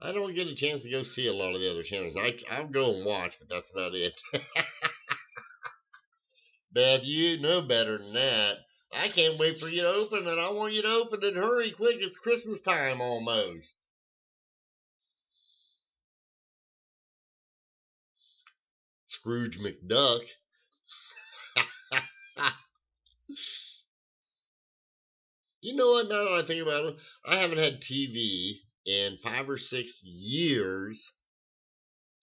I don't get a chance to go see a lot of the other channels. I'll go and watch, but that's about it. Beth, you know better than that. I can't wait for you to open it. I want you to open it. Hurry, quick. It's Christmas time almost. Scrooge McDuck. You know what? Now that I think about it, I haven't had TV in 5 or 6 years,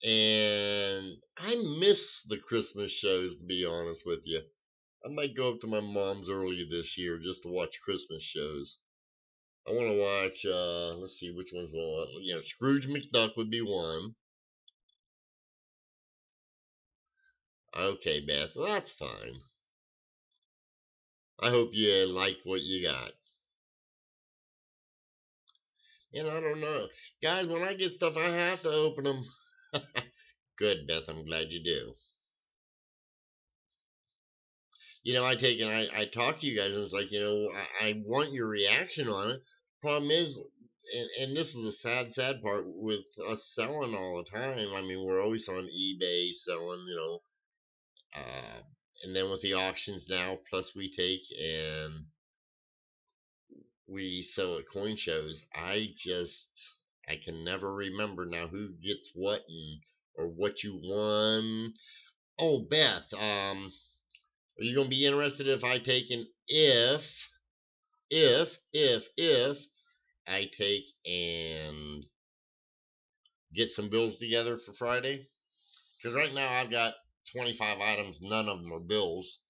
and I miss the Christmas shows, to be honest with you. I might go up to my mom's early this year just to watch Christmas shows. I want to watch, let's see, which ones will, Scrooge McDuck would be one. Okay, Beth, well, that's fine. I hope you like what you got. And I don't know. Guys, when I get stuff, I have to open them. Good, Beth, I'm glad you do. I talk to you guys, and it's like, I want your reaction on it. Problem is, and this is the sad part with us selling all the time. I mean, we're always on eBay selling, uh, and then with the auctions now, plus we take and we sell at coin shows. I can never remember now who gets what and or what you won. Oh, Beth, are you gonna be interested if I take an if I take and get some bills together for Friday? Because right now I've got 25 items, none of them are bills,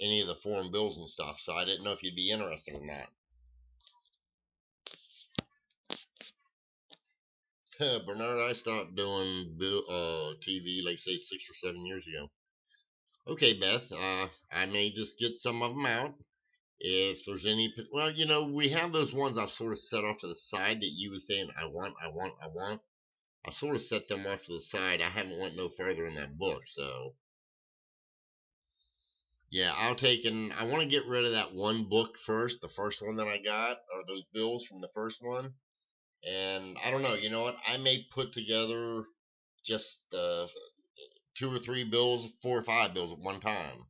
any of the foreign bills and stuff. So I didn't know if you'd be interested in that. Bernard, I stopped doing TV like say 6 or 7 years ago. Okay, Beth, I may just get some of them out. If there's any, well, we have those ones I've sort of set off to the side that you were saying, I want. I sort of set them off to the side. I haven't went no further in that book, so yeah, I want to get rid of that one book first, the first one that I got, or those bills from the first one. And I don't know, you know what? I may put together just 2 or 3 bills, 4 or 5 bills at one time.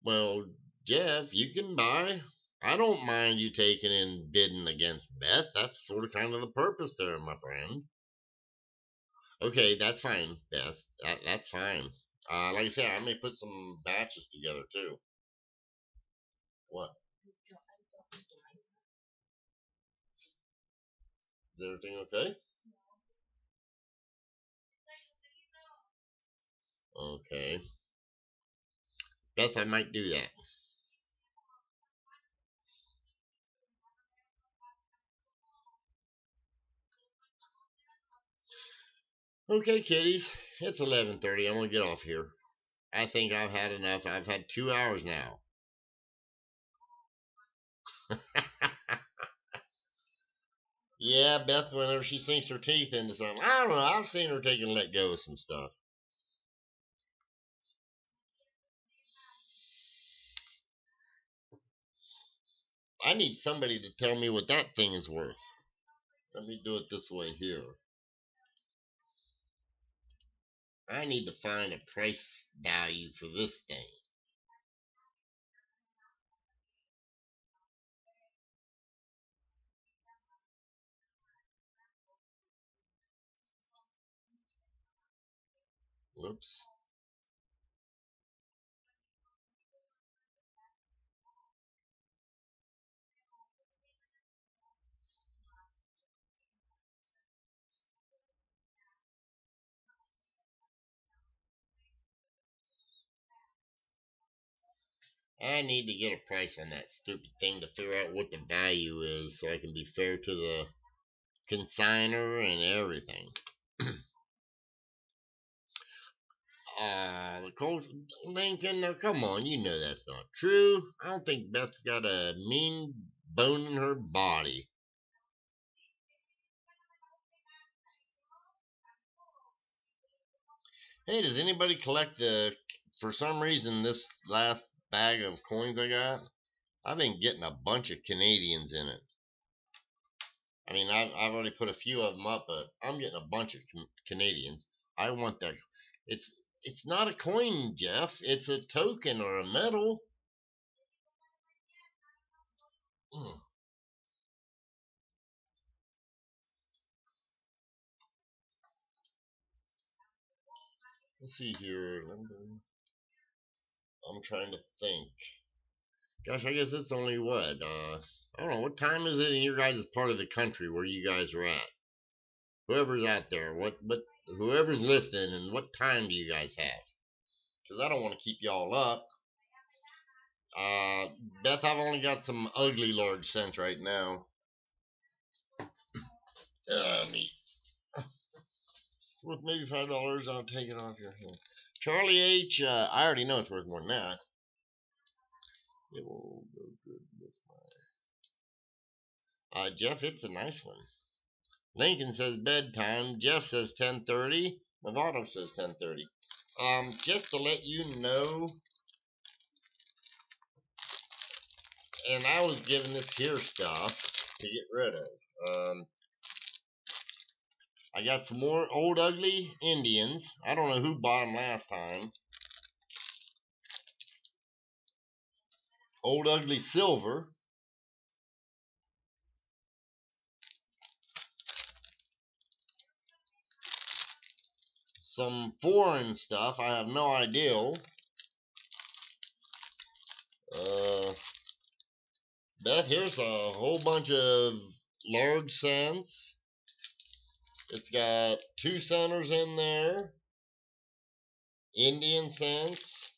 Well, Jeff, you can buy. I don't mind you taking and bidding against Beth. That's sort of kind of the purpose there, my friend. Okay, that's fine, Beth. That's fine. Like I said, I may put some batches together too. What? Is everything okay? Okay. Beth, I might do that. Okay, kiddies. It's 11:30. I'm gonna get off here. I think I've had enough. I've had 2 hours now. Yeah, Beth, whenever she sinks her teeth into something, I don't know. I've seen her take and let go of some stuff. I need somebody to tell me what that thing is worth. Let me do it this way here. I need to find a price value for this thing. Whoops. I need to get a price on that stupid thing to figure out what the value is so I can be fair to the consigner and everything. The Colt Lincoln, now come on, you know that's not true. I don't think Beth's got a mean bone in her body. Hey, does anybody collect for some reason, this last bag of coins I got, I've been getting a bunch of Canadians in it. I mean, I've already put a few of them up, but I'm getting a bunch of Canadians. I want that. It's not a coin, Jeff. It's a token or a medal. Mm. Let's see here. I'm trying to think. Gosh, I guess it's only what? I don't know. What time is it in your guys' part of the country where you guys are at? Whoever's out there, whoever's listening, and what time do you guys have? Because I don't want to keep y'all up. Beth, I've only got some ugly large cents right now. Me. Worth maybe $5. I'll take it off your hand. Charlie H. I already know it's worth more than that. It will go good with my. Jeff, it's a nice one. Lincoln says bedtime. Jeff says 10:30. Movado says 10:30. Just to let you know, and I was given this here stuff to get rid of. I got some more old ugly Indians. I don't know who bought them last time. Old ugly silver. Some foreign stuff. I have no idea. Beth, here's a whole bunch of large cents. It's got 2 centers in there. Indian cents.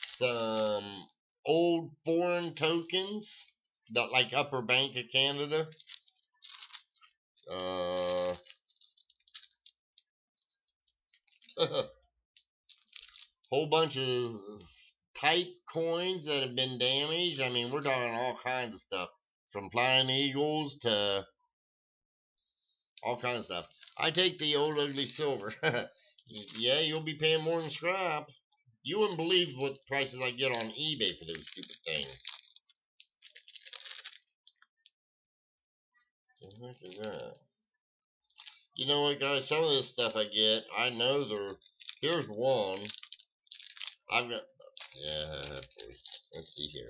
Some old foreign tokens. Like Upper Bank of Canada. Whole bunch of type coins that have been damaged. I mean, we're talking all kinds of stuff. From Flying Eagles to all kinds of stuff. I take the old ugly silver. Yeah, you'll be paying more than scrap. You wouldn't believe what prices I get on eBay for those stupid things. What the heck is that? You know what, guys? Some of this stuff I get, I know they're. Here's one. I've got. Yeah, let's see here.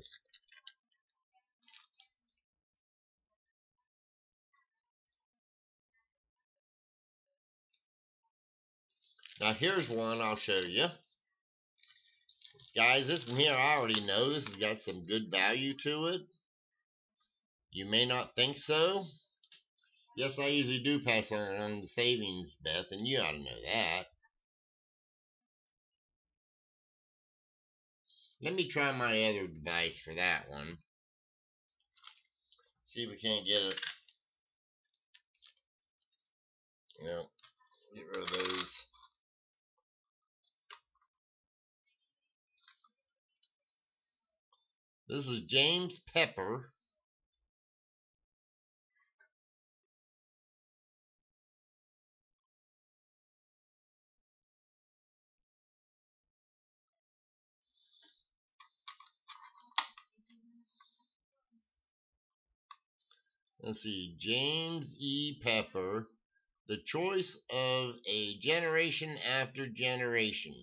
Now here's one I'll show you. Guys, this one here I already know this has got some good value to it. You may not think so. Yes, I usually do pass on the savings, Beth, and you ought to know that. Let me try my other device for that one. See if we can't get it. Yep, get rid of those. This is James Pepper. Let's see, James E. Pepper. The choice of a generation after generation.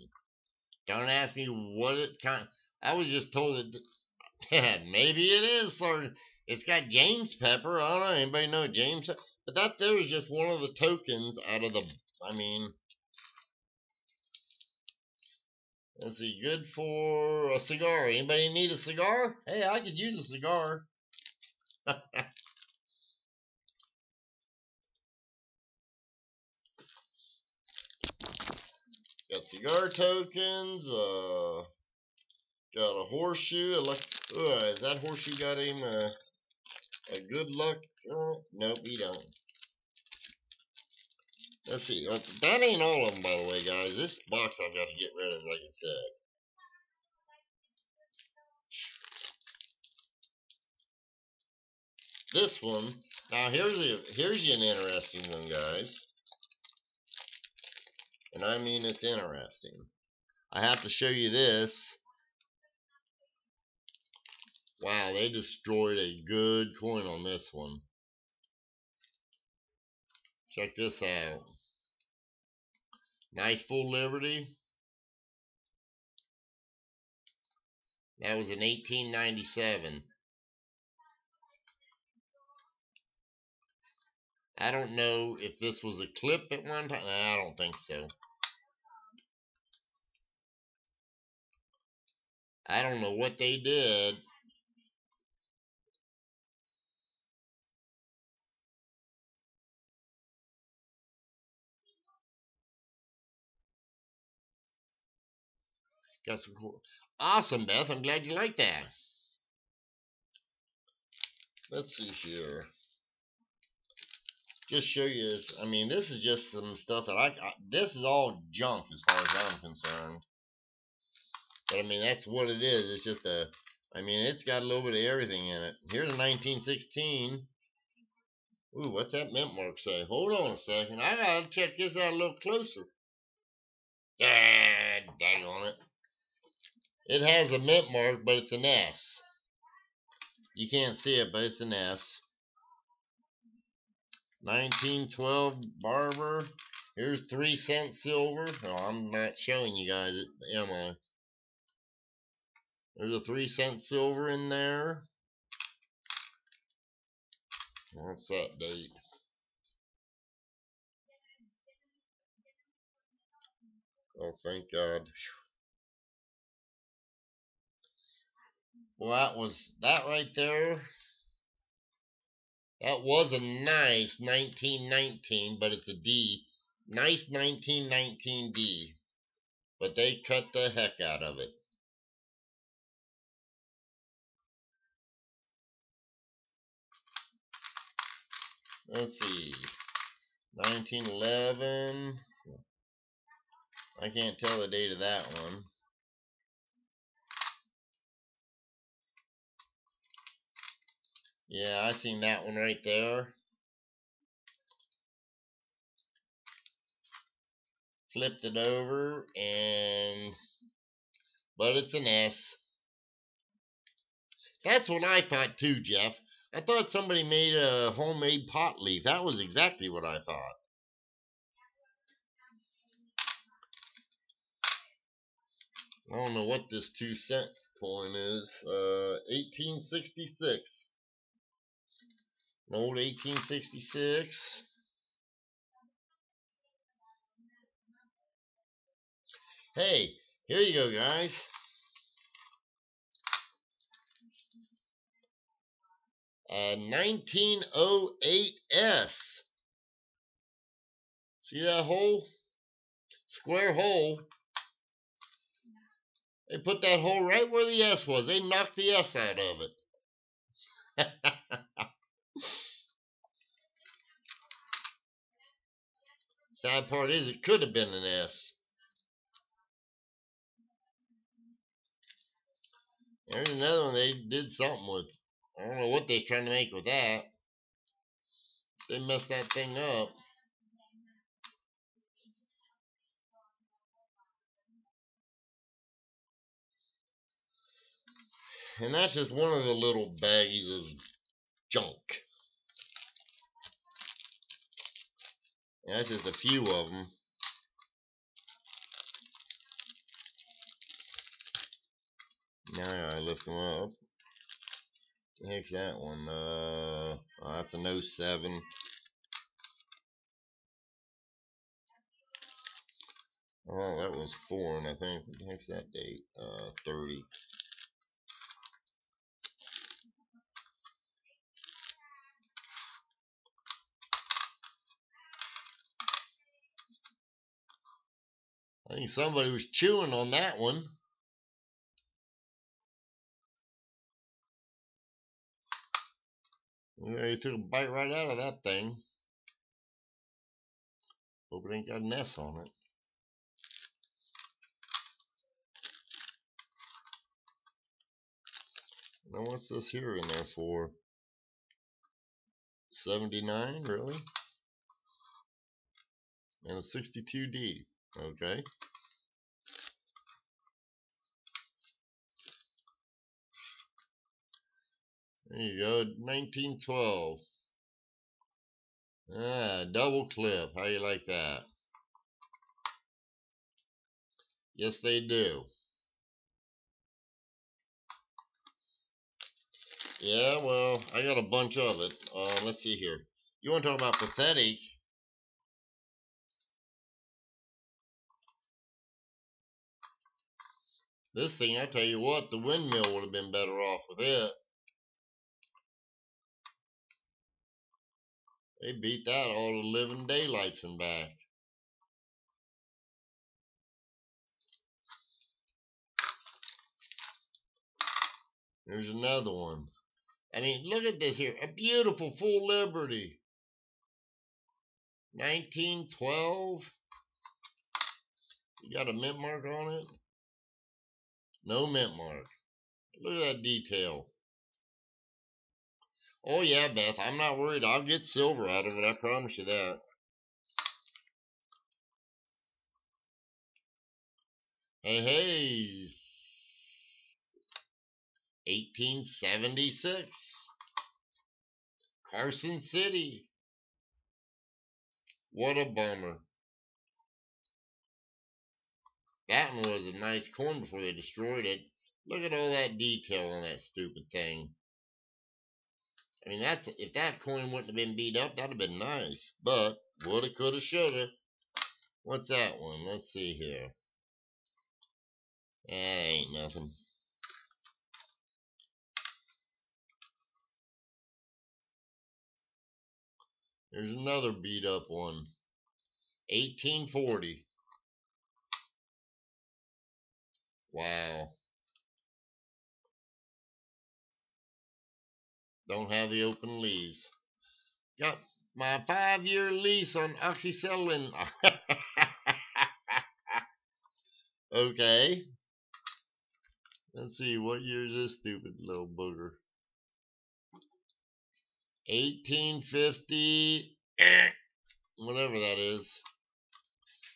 Don't ask me what it kind. I was just told that maybe it is. Sir. It's got James Pepper. I don't know. Anybody know James? But that there is just one of the tokens out of the. I mean, let's see. Good for a cigar. Anybody need a cigar? Hey, I could use a cigar. Got cigar tokens. Got a horseshoe. Is that horseshoe got him a good luck? Nope, he don't. Let's see. That ain't all of them, by the way, guys. This box I've got to get rid of, like I said. This one. Now here's an interesting one, guys. And I mean it's interesting. I have to show you this. Wow, they destroyed a good coin on this one. Check this out. Nice full Liberty. That was in 1897. I don't know if this was a clip at one time. I don't think so. I don't know what they did. Got some cool. Awesome, Beth. I'm glad you like that. Let's see here. Just show you this. I mean, this is just some stuff that this is all junk as far as I'm concerned. But I mean, that's what it is. It's just I mean, it's got a little bit of everything in it. Here's a 1916. Ooh, what's that mint mark say? Hold on a second. I gotta check this out a little closer. Ah, dang on it. It has a mint mark, but it's an S. You can't see it, but it's an S. 1912 Barber. Here's 3-cent silver. Oh, I'm not showing you guys it, am I? There's a 3-cent silver in there. What's that date? Oh, thank God. Well, that right there. That was a nice 1919, but it's a D. Nice 1919 D. But they cut the heck out of it. Let's see. 1911. I can't tell the date of that one. Yeah, I seen that one right there. Flipped it over but it's an S. That's what I thought too, Jeff. I thought somebody made a homemade pot leaf. That was exactly what I thought. I don't know what this 2-cent coin is. 1866. An old 1866. Hey, here you go, guys. 1908 S. See that hole? Square hole. They put that hole right where the S was. They knocked the S out of it. Sad part is it could have been an S. There's another one they did something with. I don't know what they're trying to make with that. They messed that thing up. And that's just one of the little baggies of junk. And that's just a few of them. Now I lift them up. The heck's that one? Oh, that's an 07. Oh, that was foreign, I think. What the heck's that date? 30. I think somebody was chewing on that one. Yeah, he took a bite right out of that thing. Hope it ain't got an S on it. Now what's this here in there for? 79, really? And a 62D. Okay. There you go, 1912. Double clip. How you like that? Yes, they do. Yeah, well, I got a bunch of it. Let's see here. You want to talk about pathetic? This thing, I tell you what, the windmill would have been better off with it. They beat that all to living daylights and back. There's another one. I mean, look at this here. A beautiful full Liberty. 1912. You got a mint mark on it? No mint mark. Look at that detail. Oh yeah, Beth, I'm not worried. I'll get silver out of it. I promise you that. Hey, 1876. Carson City. What a bummer. That one was a nice coin before they destroyed it. Look at all that detail on that stupid thing. I mean, that's if that coin wouldn't have been beat up, that'd have been nice. But woulda, coulda, shoulda. What's that one? Let's see here. That ain't nothing. There's another beat up one. 1840. Wow. Don't have the open leaves. Got my 5-year lease on oxycillin. Okay. Let's see, what year is this stupid little booger? 1850. Whatever that is.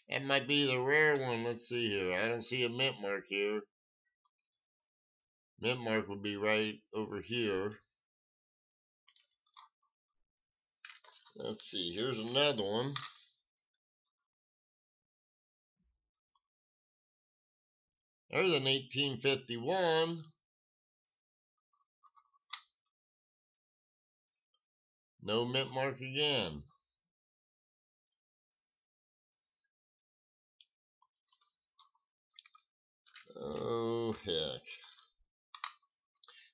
That might be the rare one. Let's see here. I don't see a mint mark here. Mint mark would be right over here. Let's see. Here's another one. There's an 1851. No mint mark again. Oh, heck.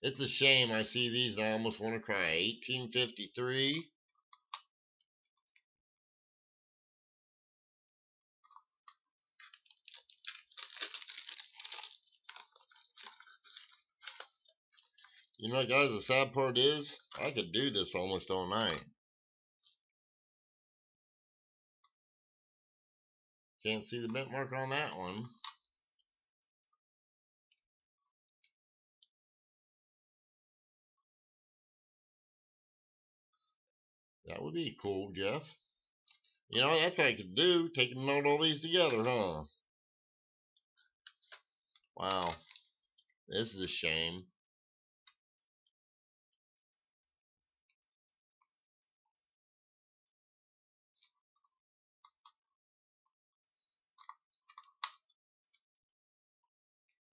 It's a shame I see these and I almost want to cry. 1853. You know, guys, the sad part is I could do this almost all night. Can't see the mint mark on that one. That would be cool, Jeff. You know, that's what I could do, take and melt all these together, huh? Wow. This is a shame.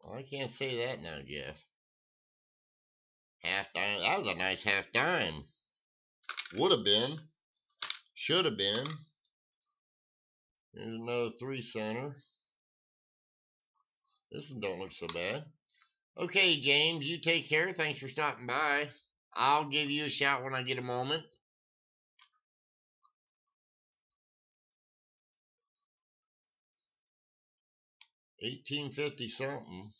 Well, I can't say that now, Jeff. Half dime. That was a nice half dime. Would have been. Should have been. Here's another 3-center. This one don't look so bad. Okay, James, you take care. Thanks for stopping by. I'll give you a shout when I get a moment. $18.50 something.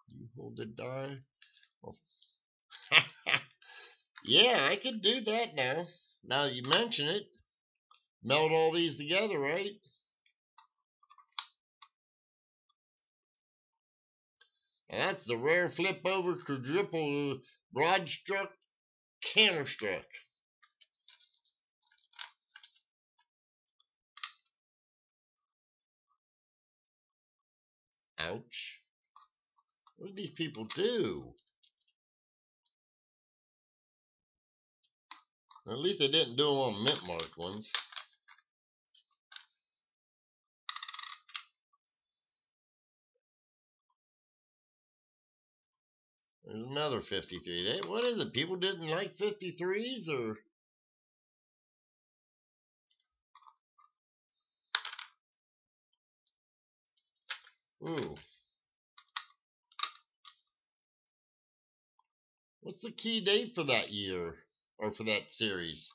You hold the die. Oh. Yeah, I could do that now. Now that you mention it. Melt all these together, right? And that's the rare flip over quadruple broad struck counter struck. Ouch. What did these people do? At least they didn't do them on mint marked ones. There's another 53. What is it? People didn't like 53s or? Ooh. What's the key date for that year or for that series?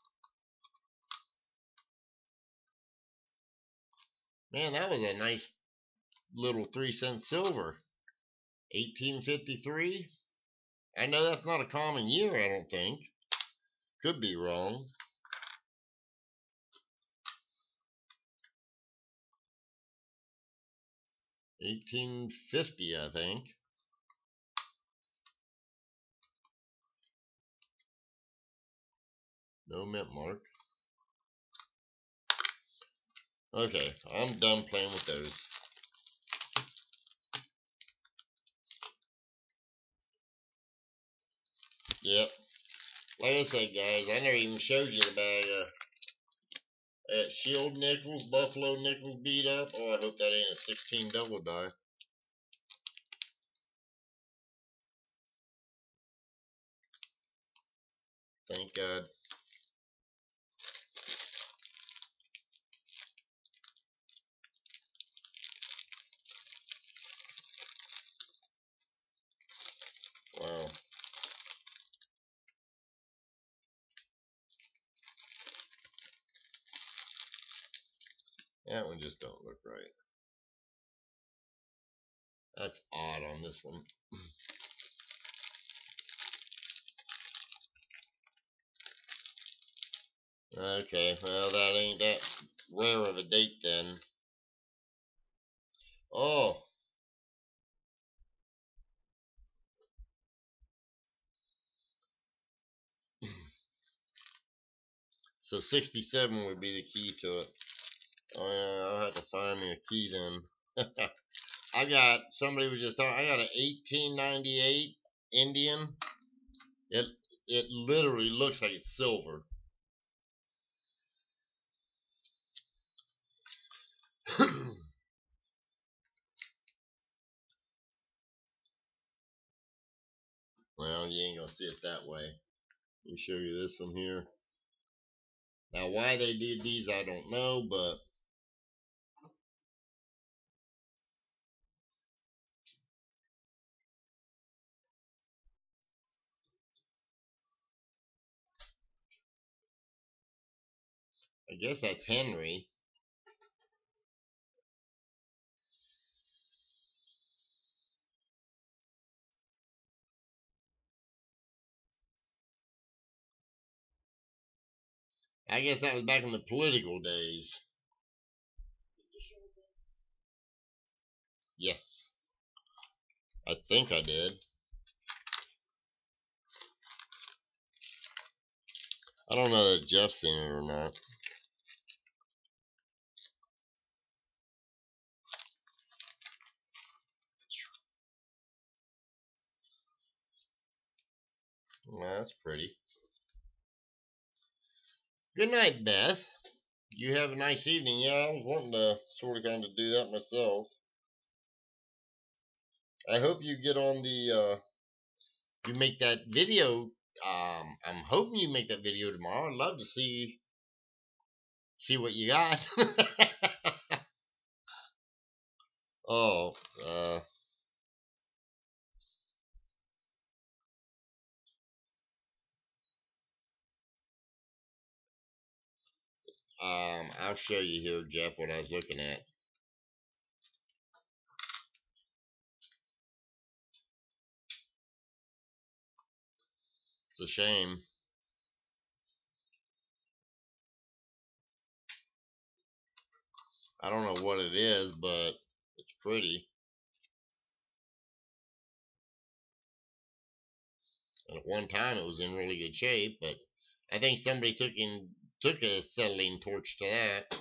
Man, that was a nice little 3-cent silver. 1853. I know that's not a common year, I don't think. Could be wrong. $18.50, I think. No mint mark. Okay, I'm done playing with those. Yep. Like I said, guys, I never even showed you the bag at Shield Nickels, Buffalo Nickels beat up. Oh, I hope that ain't a 16 double die. Thank God. Wow. That one just don't look right. That's odd on this one. Okay, well, that ain't that rare of a date then. Oh. So 67 would be the key to it. Oh, yeah, I'll have to find me a key then. I got, somebody was just talking, I got an 1898 Indian. It literally looks like it's silver. Well, you ain't gonna see it that way. Let me show you this one here. Now, why they did these, I don't know, but I guess that's Henry. I guess that was back in the political days. Yes. I think I did. I don't know that Jeff's seen it or not. Well, that's pretty. Good night, Beth. You have a nice evening. Yeah, I was wanting to sort of kind of do that myself. I hope you get on the, you make that video. I'm hoping you make that video tomorrow. I'd love to see what you got. Oh, I'll show you here, Jeff, what I was looking at. It's a shame. I don't know what it is, but it's pretty. And at one time it was in really good shape, but I think somebody took a acetylene torch to that.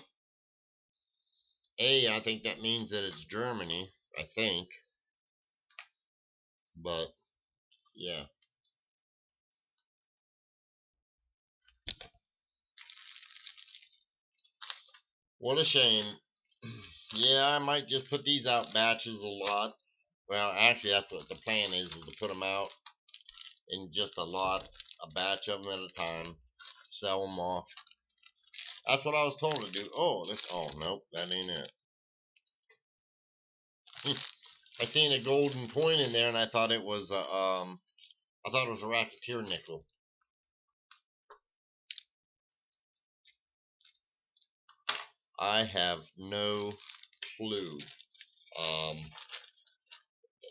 I think that means that it's Germany, I think. But yeah, what a shame. Yeah, I might just put these out batches of lots. Well, actually, that's what the plan is to put them out in just a lot, a batch of them at a time, sell them off. That's what I was told to do. Oh, nope, that ain't it. I seen a golden coin in there, and I thought it was a racketeer nickel. I have no clue. Um,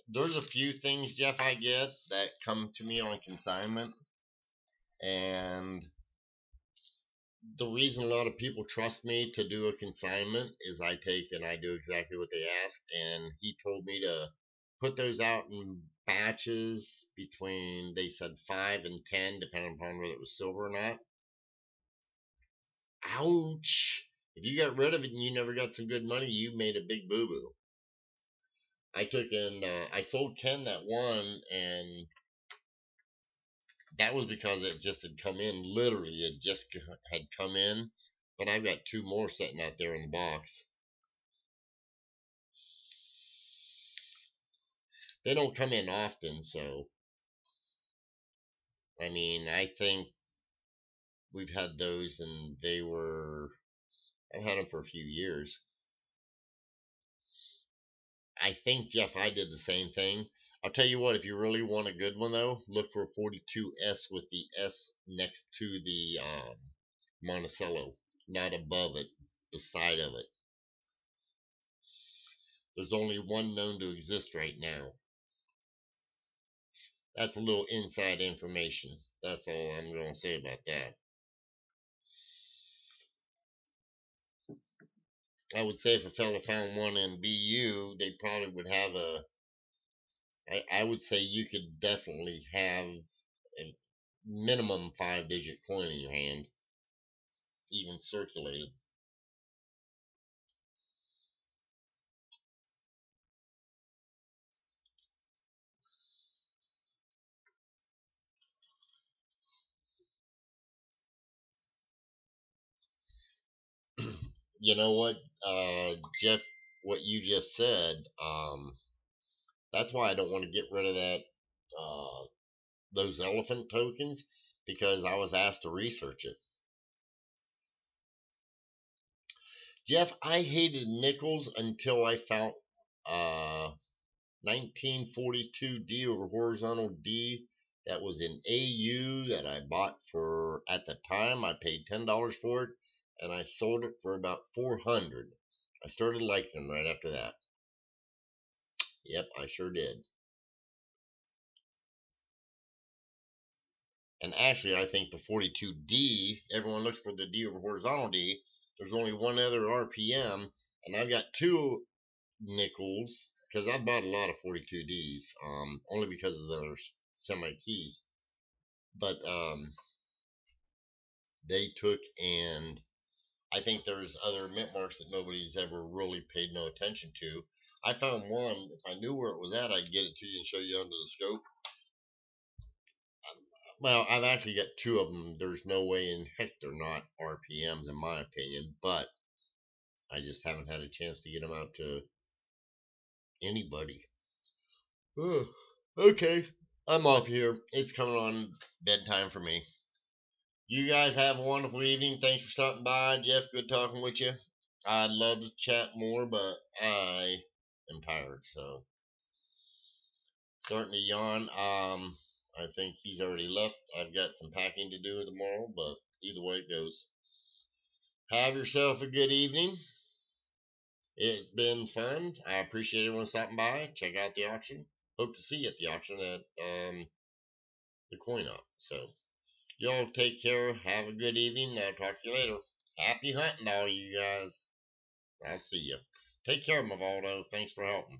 there's a few things, Jeff, I get that come to me on consignment, and the reason a lot of people trust me to do a consignment is I take and I do exactly what they ask, and he told me to put those out in batches between, they said 5 and 10, depending upon whether it was silver or not. Ouch! If you got rid of it and you never got some good money, you made a big boo-boo. I took and I sold Ken that one, and that was because it just had come in. Literally, it just had come in. But I've got 2 more sitting out there in the box. They don't come in often, so I mean, I think we've had those, and I've had them for a few years. I think, Jeff, I did the same thing. I'll tell you what, if you really want a good one, though, look for a 42S with the S next to the Monticello, not above it, beside of it. There's only one known to exist right now. That's a little inside information. That's all I'm going to say about that. I would say if a fella found one in BU, they probably would have I would say you could definitely have a minimum 5-digit coin in your hand, even circulated. You know what, Jeff, what you just said, that's why I don't want to get rid of that, those elephant tokens, because I was asked to research it. Jeff, I hated nickels until I found 1942 D over horizontal D that was in AU that I bought for, at the time I paid $10 for it, and I sold it for about $400. I started liking them right after that. Yep, I sure did. And actually, I think the 42D, everyone looks for the D over horizontal D. There's only one other RPM, and I've got 2 nickels, because I bought a lot of 42Ds, only because of their semi keys. But they took, and I think there's other mint marks that nobody's ever really paid no attention to. I found one. If I knew where it was at, I'd get it to you and show you under the scope. Well, I've actually got 2 of them. There's no way in heck they're not RPMs, in my opinion, but I just haven't had a chance to get them out to anybody. Okay, I'm off here. It's coming on bedtime for me. You guys have a wonderful evening. Thanks for stopping by. Jeff, good talking with you. I'd love to chat more, but I am tired, so starting to yawn. I think he's already left. I've got some packing to do tomorrow, but either way it goes. Have yourself a good evening. It's been fun. I appreciate everyone stopping by. Check out the auction. Hope to see you at the auction at the coin op. So y'all take care. Have a good evening. I'll talk to you later. Happy hunting, all you guys. I'll see you. Take care, Mavaldo. Thanks for helping.